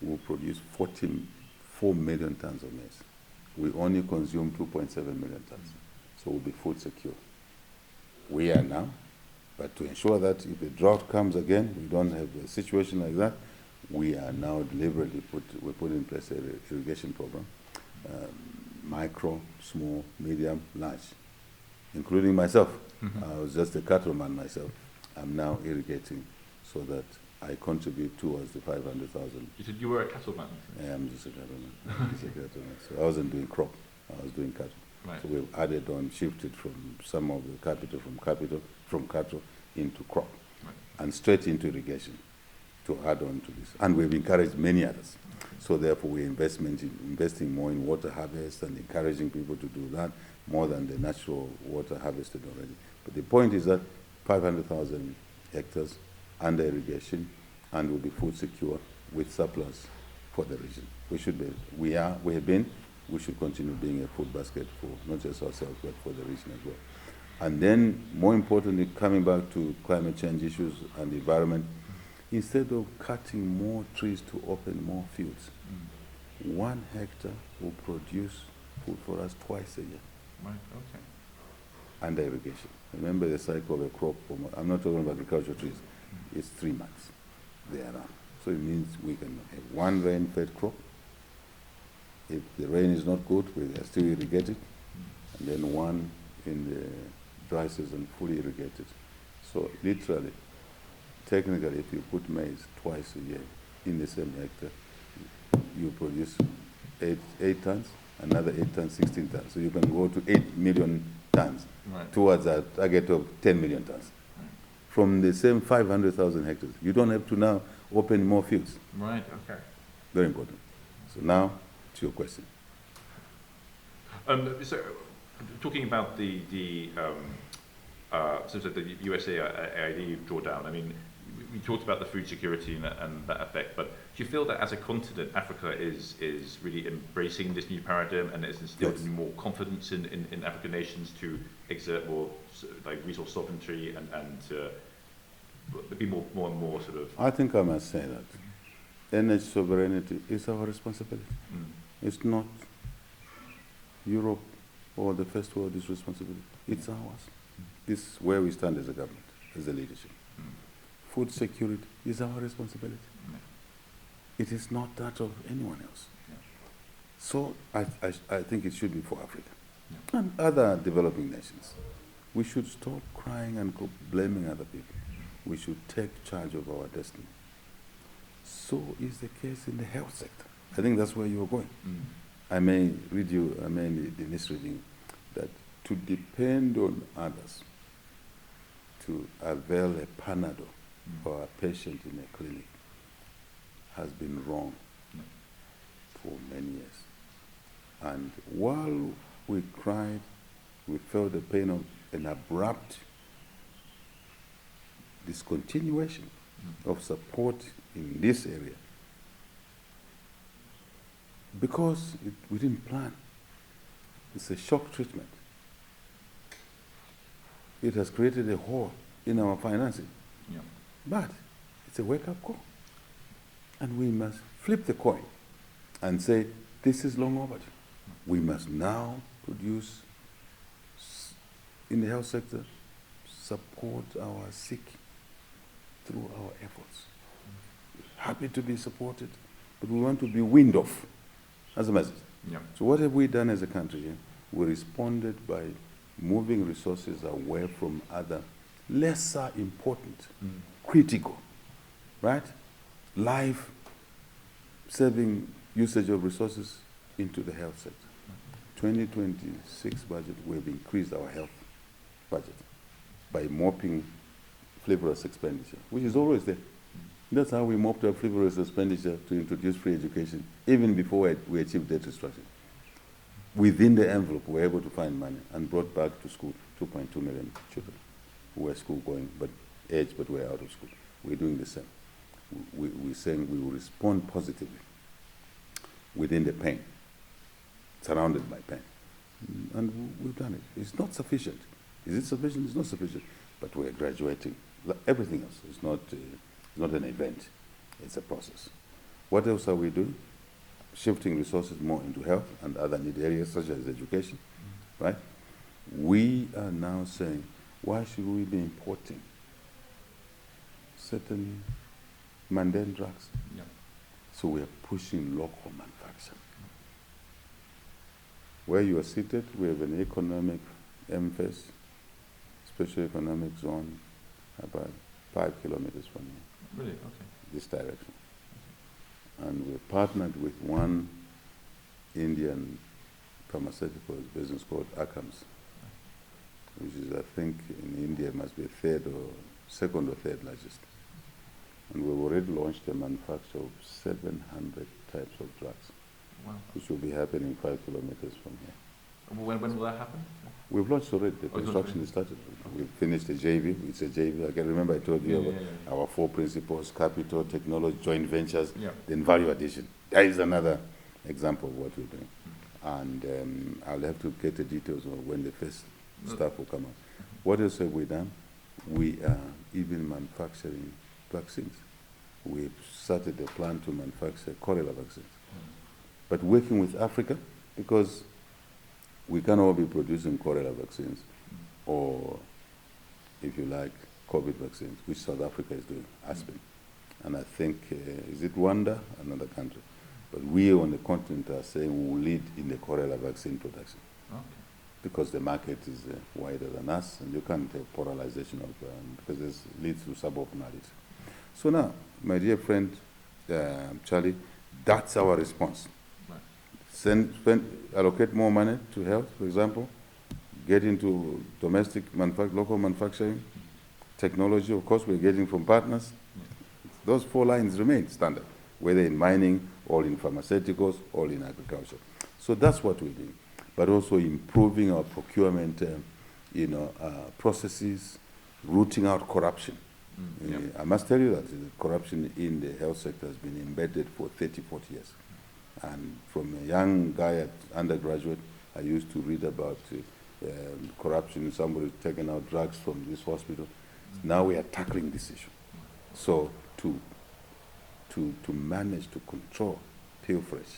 we'll produce 44 million tons of maize. We only consume 2.7 million tons, so we'll be food secure. We are now, but to ensure that if the drought comes again, we don't have a situation like that, we are now deliberately we put in place an irrigation program, micro, small, medium, large, including myself. I was just a cattleman myself. I'm now irrigating so that I contribute towards the 500,000. You said you were a cattleman? Yeah, I'm just a cattleman. So I wasn't doing crop, I was doing cattle. Right. So we've added on, shifted from some of the capital from cattle into crop, right, and straight into irrigation to add on to this. And we've encouraged many others. Okay. So therefore we're investing more in water harvest and encouraging people to do that more than the natural water harvested already. But the point is that 500,000 hectares under irrigation, and will be food secure with surplus for the region. We should continue being a food basket for not just ourselves, but for the region as well. And then, more importantly, coming back to climate change issues and the environment, instead of cutting more trees to open more fields, 1 hectare will produce food for us twice a year. Right, okay. Under irrigation. Remember the cycle of a crop, I'm not talking about agricultural trees, it's 3 months therearound. So it means we can have 1 rain-fed crop. If the rain is not good, we are still irrigated, and then 1 in the dry season, fully irrigated. So literally, technically, if you put maize twice a year in the same hectare, you produce 8 tons, another 8 tons, 16 tons. So you can go to 8 million tons, right, towards a target of 10 million tons. Right. From the same 500,000 hectares. You don't have to now open more fields. Right, okay. Very important. So now, to your question. So, talking about the USAID drawdown, I mean, we talked about the food security and that effect, but do you feel that as a continent, Africa is really embracing this new paradigm and is instilled in more confidence in African nations to exert more resource sovereignty and be more and more sort of... I think I must say that energy sovereignty is our responsibility. It's not Europe or the first world's responsibility. It's ours. This is where we stand as a government, as a leadership. Food security is our responsibility. It is not that of anyone else. So I think it should be for Africa and other developing nations. We should stop crying and blaming other people. We should take charge of our destiny. So is the case in the health sector. I think that's where you're going. I may read you, the misreading, that to depend on others to avail a Panadol for a patient in a clinic has been wrong for many years. And while we cried, we felt the pain of an abrupt discontinuation of support in this area because we didn't plan. It's a shock treatment. It has created a hole in our financing. But it's a wake-up call. And we must flip the coin and say, this is long overdue. We must now produce, in the health sector, support our sick through our efforts. Happy to be supported, but we want to be weaned off as a message. So what have we done as a country? We responded by moving resources away from other lesser important, critical, right? Life saving usage of resources into the health sector. 2026 budget, we've increased our health budget by mopping frivolous expenditure, which is always there. That's how we mopped up frivolous expenditure to introduce free education, even before we achieved debt restructuring. Within the envelope, we were able to find money and brought back to school 2.2 million children who were school going, but were out of school. We're doing the same. We're saying we will respond positively within the pain, surrounded by pain. And we've done it. It's not sufficient. Is it sufficient? It's not sufficient. But we're graduating. Everything else is not an event. It's a process. What else are we doing? Shifting resources more into health and other need areas such as education, right? We are now saying, why should we be importing certain mundane drugs? Yeah. So we are pushing local manufacturing. Where you are seated, we have an economic MFES, special economic zone, about 5 kilometers from here. Really? Okay. This direction. And we're partnered with one Indian pharmaceutical business called Akams, which is, I think, in India must be second or third largest. And we've already launched a manufacture of 700 types of drugs, wow, which will be happening 5 kilometers from here. When will that happen? We've launched already. The construction is started. We've finished the JV. It's a JV. I can remember I told you about our 4 principles: capital, technology, joint ventures, then value addition. That is another example of what we're doing. And I'll have to get the details of when the first stuff will come out. What else have we done? We are even manufacturing vaccines. We've started a plan to manufacture cholera vaccines. But working with Africa, because we can all be producing cholera vaccines, or, if you like, COVID vaccines, which South Africa is doing, Aspen. And I think, is it Rwanda? Another country. But we on the continent are saying we will lead in the cholera vaccine production. Okay. Because the market is wider than us, and you can't have polarization of, because this leads to suboptimality. So now, my dear friend, Charlie, that's our response. Allocate more money to health, for example, get into domestic local manufacturing, technology, of course, we're getting from partners. Those 4 lines remain standard, whether in mining, or in pharmaceuticals, or in agriculture. So that's what we're doing. But also improving our procurement processes, rooting out corruption. I must tell you that corruption in the health sector has been embedded for 30, 40 years. And from a young guy at undergraduate, I used to read about corruption, somebody taking out drugs from this hospital. Now we are tackling this issue. So to manage to control pilferage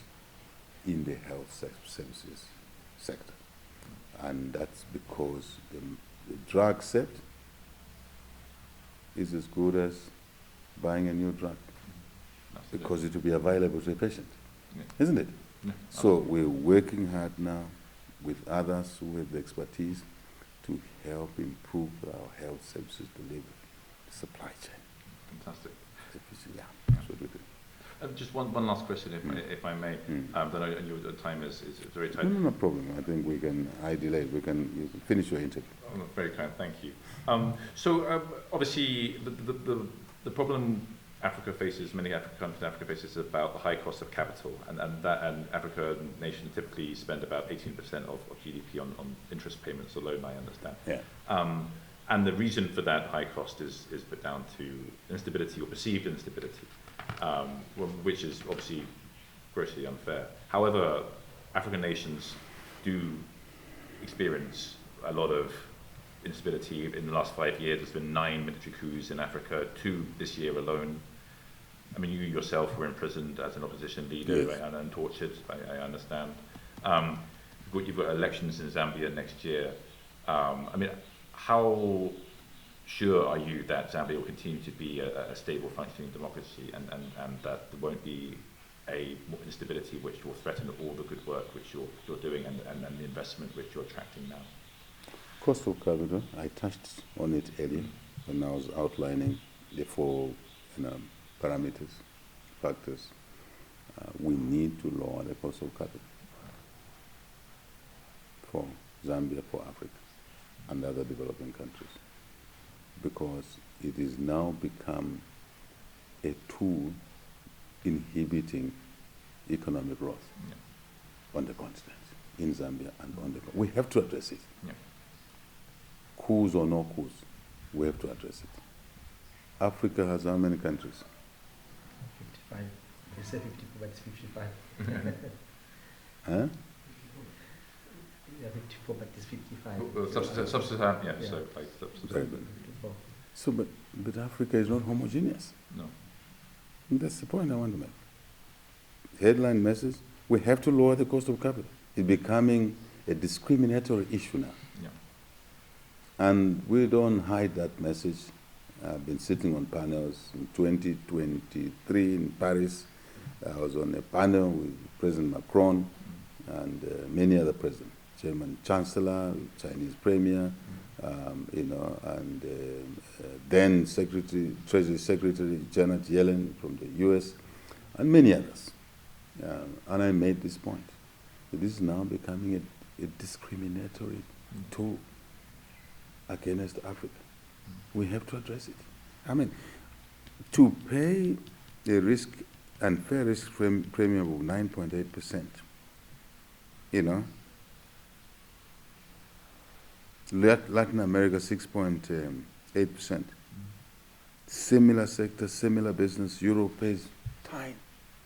in the health services sector. And that's because the drug set is as good as buying a new drug, because it will be available to a patient. Isn't it? So we're working hard now with others who have the expertise to help improve our health services delivery, supply chain. Fantastic. Yeah, that's what we do. Just one last question, if I may. Then your time is very tight. No problem. I think we can. You can finish your interview. Oh, very kind. Thank you. So obviously the problem Africa faces, many African countries in Africa faces, about the high cost of capital, and Africa nations typically spend about 18% of GDP on interest payments alone, I understand. Yeah. And the reason for that high cost is put down to instability or perceived instability, which is obviously grossly unfair. However, African nations do experience a lot of instability. In the last 5 years, there's been 9 military coups in Africa, 2 this year alone. I mean, you yourself were imprisoned as an opposition leader, yes, right, and tortured, I understand. You've got elections in Zambia next year. I mean, how sure are you that Zambia will continue to be a stable functioning democracy, and that there won't be a instability which will threaten all the good work which you're doing and the investment which you're attracting now? Cost of capital, I touched on it earlier when I was outlining the 4 parameters, factors. we need to lower the cost of capital for Zambia, for Africa, and other developing countries, because it is now become a tool inhibiting economic growth on the continent, in Zambia and on the continent. We have to address it. Coups or no coups, we have to address it. Africa has how many countries? 55. They say 54, but it's 55. Huh? Yeah, 54, but it's 55. Sub-Saharan, Yeah. so like Very good. 54. So, but Africa is not homogeneous. No. And that's the point I want to make. Headline message, we have to lower the cost of capital. It's becoming a discriminatory issue now. Yeah. And we don't hide that message. I've been sitting on panels in 2023 in Paris. I was on a panel with President Macron and many other presidents, German Chancellor, Chinese Premier, and then Treasury Secretary Janet Yellen from the US, and many others. And I made this point. This is now becoming a discriminatory tool against Africa. We have to address it. I mean, to pay a risk and fair risk premium of 9.8%, Latin America 6.8%. Similar sector, similar business, Europe pays tiny,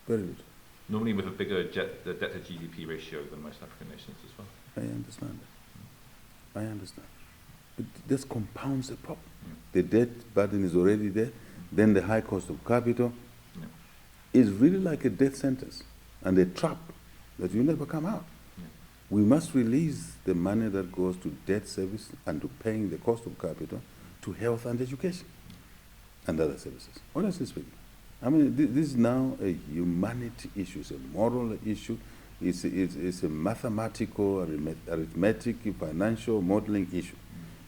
very little. Normally with a bigger debt to GDP ratio than most African nations as well. I understand that. I understand. But this compounds the problem. Yeah. The debt burden is already there. Then the high cost of capital is really like a death sentence and a trap that you never come out. Yeah. We must release the money that goes to debt service and to paying the cost of capital to health and education and other services. Honestly speaking, I mean, this is now a humanity issue, it's a moral issue, it's a mathematical, arithmetic, financial modeling issue.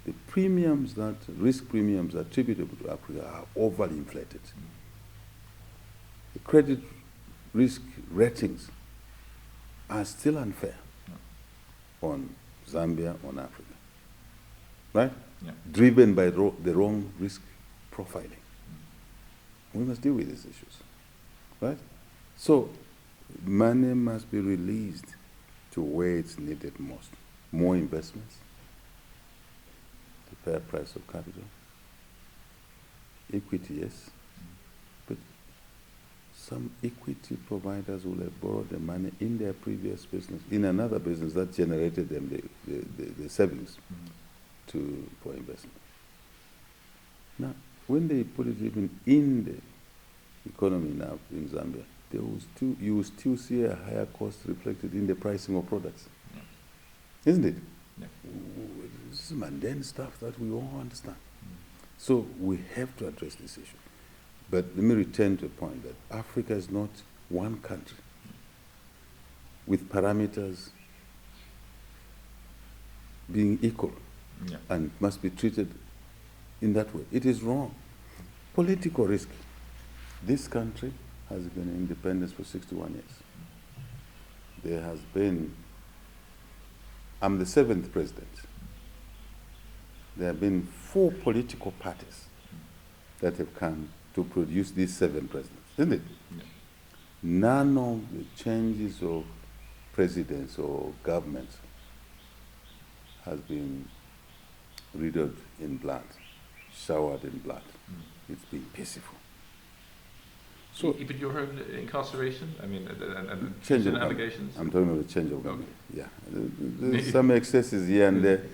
The premiums risk premiums attributable to Africa are overly inflated. The credit risk ratings are still unfair on Zambia, on Africa, right? Yeah. Driven by the wrong risk profiling. We must deal with these issues, right? So money must be released to where it's needed most. More investments, the fair price of capital, equity, yes, but some equity providers will have borrowed the money in their previous business, in another business that generated them the savings for investment. Now, when they put it even in the economy now in Zambia, you will still see a higher cost reflected in the pricing of products. Yeah. Isn't it? Yeah. This is mundane stuff that we all understand. So we have to address this issue. But let me return to the point that Africa is not one country with parameters being equal and must be treated in that way. It is wrong. Political risk. This country has been in independence for 61 years. There has been, I'm the 7th president. There have been 4 political parties that have come to produce these 7 presidents, isn't it? Yeah. None of the changes of presidents or governments has been riddled in blood, showered in blood. It's been peaceful. So, but your own incarceration, I mean, and change of allegations? I'm talking about the change of government. Okay. Yeah, there's some excesses here and there.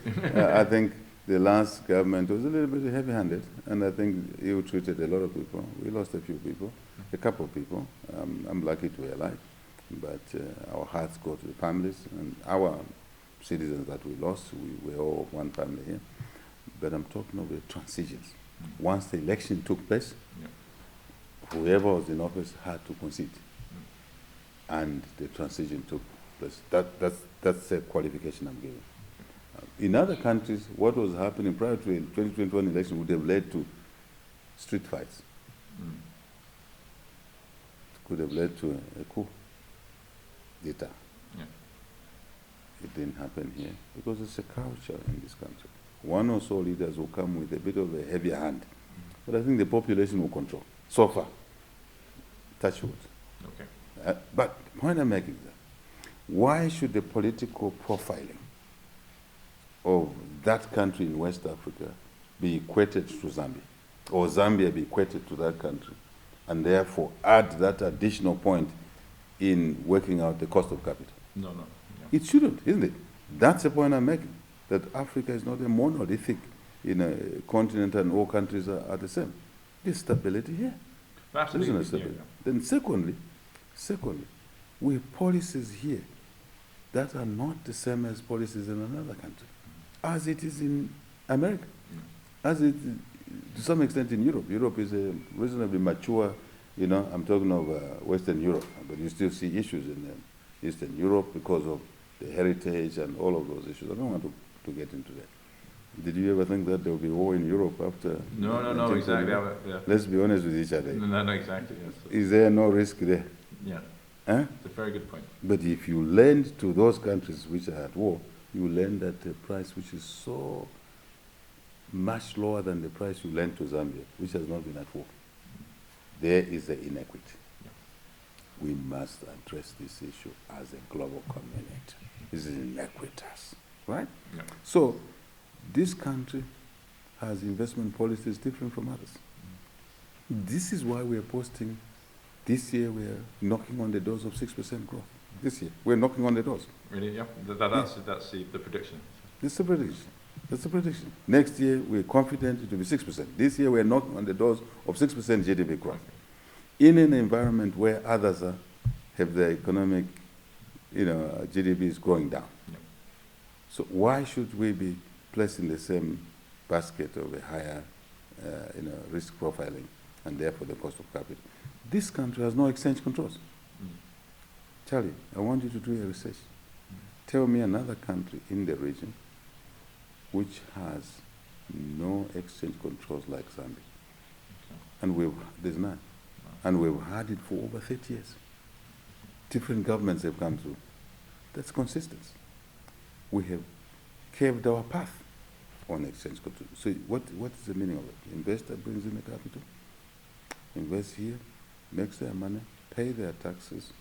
I think the last government was a little bit heavy-handed, and I think you treated a lot of people. We lost a few people, a couple of people. I'm lucky to be alive, but our hearts go to the families and our citizens that we lost. We're all one family here. But I'm talking about the transitions. Once the election took place, whoever was in office had to concede, and the transition took place. That's a qualification I'm giving. In other countries, what was happening prior to the 2021 election would have led to street fights, could have led to a coup d'etat. Yeah. It didn't happen here because it's a culture in this country. One or so leaders will come with a bit of a heavier hand, but I think the population will control. So far, touch wood. Okay. But the point I'm making is that why should the political profiling of that country in West Africa be equated to Zambia, or Zambia be equated to that country, and therefore add that additional point in working out the cost of capital? No, no. Yeah. It shouldn't, isn't it? That's the point I'm making, that Africa is not a monolithic continent and all countries are the same. There's stability here. Absolutely. Isn't there stability? Then secondly, we have policies here that are not the same as policies in another country, as it is in America, as it is to some extent in Europe. Europe is a reasonably mature, I'm talking of Western Europe, but you still see issues in Eastern Europe because of the heritage and all of those issues. I don't want to get into that. Did you ever think that there will be war in Europe after? No, exactly. Yeah. Let's be honest with each other. No, exactly. Yes. Is there no risk there? Yeah. Huh? It's a very good point. But if you lend to those countries which are at war, you lend at a price which is so much lower than the price you lend to Zambia, which has not been at war. There is an inequity. Yeah. We must address this issue as a global community. This is inequitous, right? Yeah. So this country has investment policies different from others. This is why we are posting. This year we are knocking on the doors of 6% growth. This year we're knocking on the doors. Really? Yeah. That's the prediction. That's the prediction. That's the prediction. Next year we're confident it will be 6%. This year we're knocking on the doors of 6% GDP growth. Okay. In an environment where others have their economic, GDP is growing down. Yeah. So why should we be placed in the same basket of a higher, risk profiling and therefore the cost of capital? This country has no exchange controls. Charlie, I want you to do a research. Tell me another country in the region which has no exchange controls like Zambia. Okay. And there's none. Wow. And we've had it for over 30 years. Different governments have come through. That's consistency. We have carved our path on exchange control. So what is the meaning of it? Investor brings in the capital, invest here, makes their money, pay their taxes,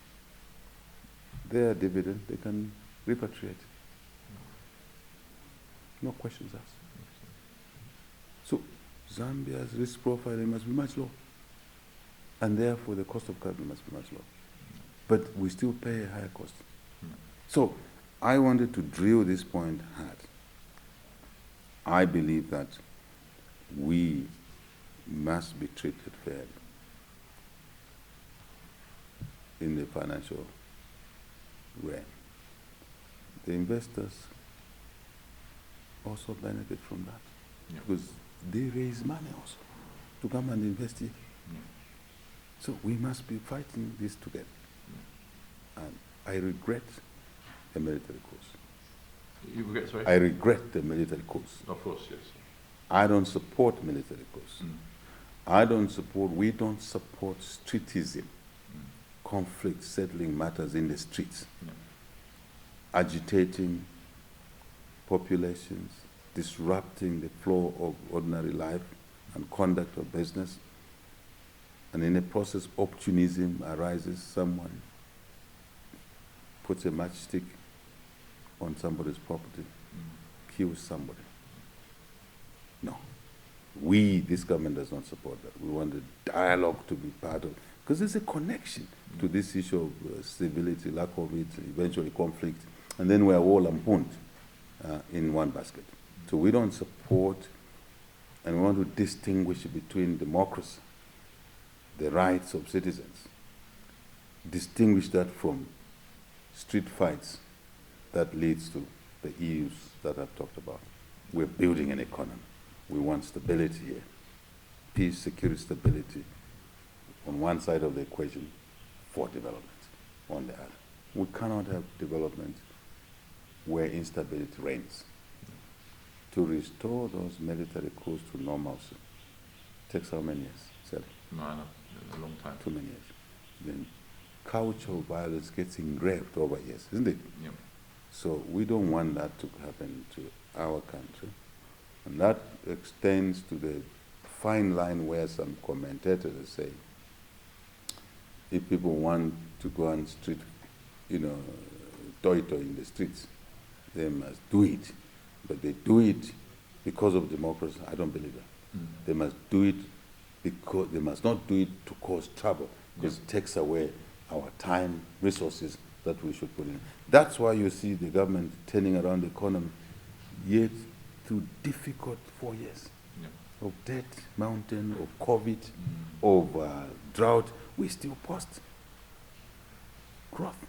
their dividend, they can repatriate. No questions asked. So Zambia's risk profiling must be much lower. And therefore the cost of capital must be much lower. But we still pay a higher cost. So I wanted to drill this point hard. I believe that we must be treated fairly in the financial realm. The investors also benefit from that, because they raise money also to come and invest here. So we must be fighting this together. And I regret the military course. You regret, sorry? I regret the military course. Of course, yes. I don't support military course. We don't support streetism, conflict settling matters in the streets, agitating populations, disrupting the flow of ordinary life and conduct of business. And in a process, opportunism arises. Someone puts a matchstick on somebody's property, kills somebody. No. This government does not support that. We want the dialogue to be part of, because there's a connection to this issue of stability, lack of it, eventually conflict, and then we're all lampooned in one basket. So we don't support, and we want to distinguish between democracy, the rights of citizens, distinguish that from street fights that leads to the issues that I've talked about. We're building an economy. We want stability here. Peace, security, stability on one side of the equation for development on the other. We cannot have development where instability reigns. To restore those military coups to normalcy takes how many years? Sally? No, a long time. Too many years. Then culture of violence gets engraved over years, isn't it? Yeah. So we don't want that to happen to our country. And that extends to the fine line where some commentators say, if people want to go on street, toy in the streets, they must do it. But they do it because of democracy. I don't believe that. They must do it because they must not do it to cause trouble, because it takes away our time, resources that we should put in. That's why you see the government turning around the economy, yet through difficult 4 years of debt, mountain, of COVID, of drought, we still post growth.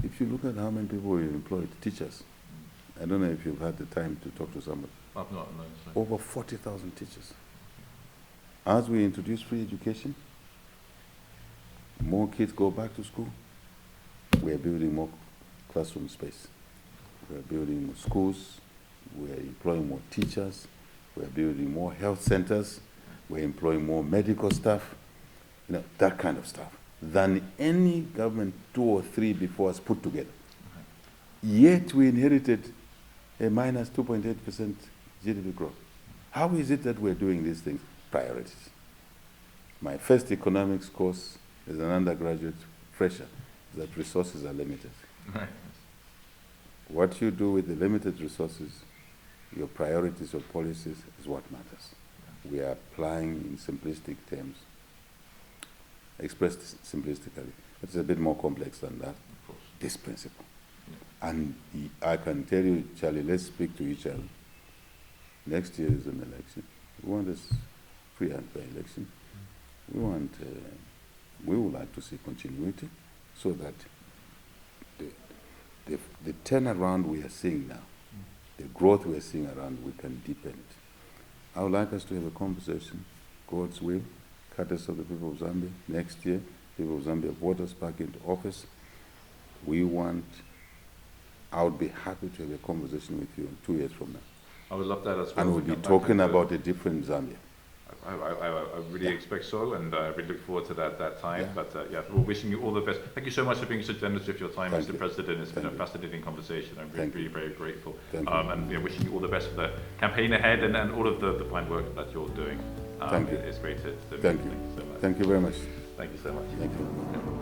If you look at how many people we employed, teachers, I don't know if you've had the time to talk to somebody. I've not, no, sorry. Over 40,000 teachers. As we introduce free education, more kids go back to school, we're building more classroom space. We're building more schools, we're employing more teachers, we're building more health centers, we're employing more medical staff, that kind of stuff, than any government 2 or 3 before us put together. Yet we inherited a minus 2.8% GDP growth. How is it that we're doing these things? Priorities. My first economics course as an undergraduate fresher is that resources are limited. Right. What you do with the limited resources, your priorities, your policies, is what matters. We are applying in simplistic terms, expressed simplistically. It's a bit more complex than that, this principle. And I can tell you, Charlie, let's speak to each other. Next year is an election. We want a free and fair election. We would like to see continuity so that the turnaround we are seeing now, the growth we are seeing around, we can deepen it. I would like us to have a conversation, God's will, courtesy of the people of Zambia. Next year, people of Zambia vote us back into office. I would be happy to have a conversation with you 2 years from now. I would love that as well. And we'll be talking about a different Zambia. I really expect so, and I really look forward to that time. But we're wishing you all the best. Thank you so much for being so generous with your time, Mr. President. It's been a fascinating conversation. I'm really very grateful. And wishing you all the best for the campaign ahead and all of the fine work that you're doing. Thank you. It's great to Thank you. Thank you so much. Thank you very much. Thank you so much. Thank you.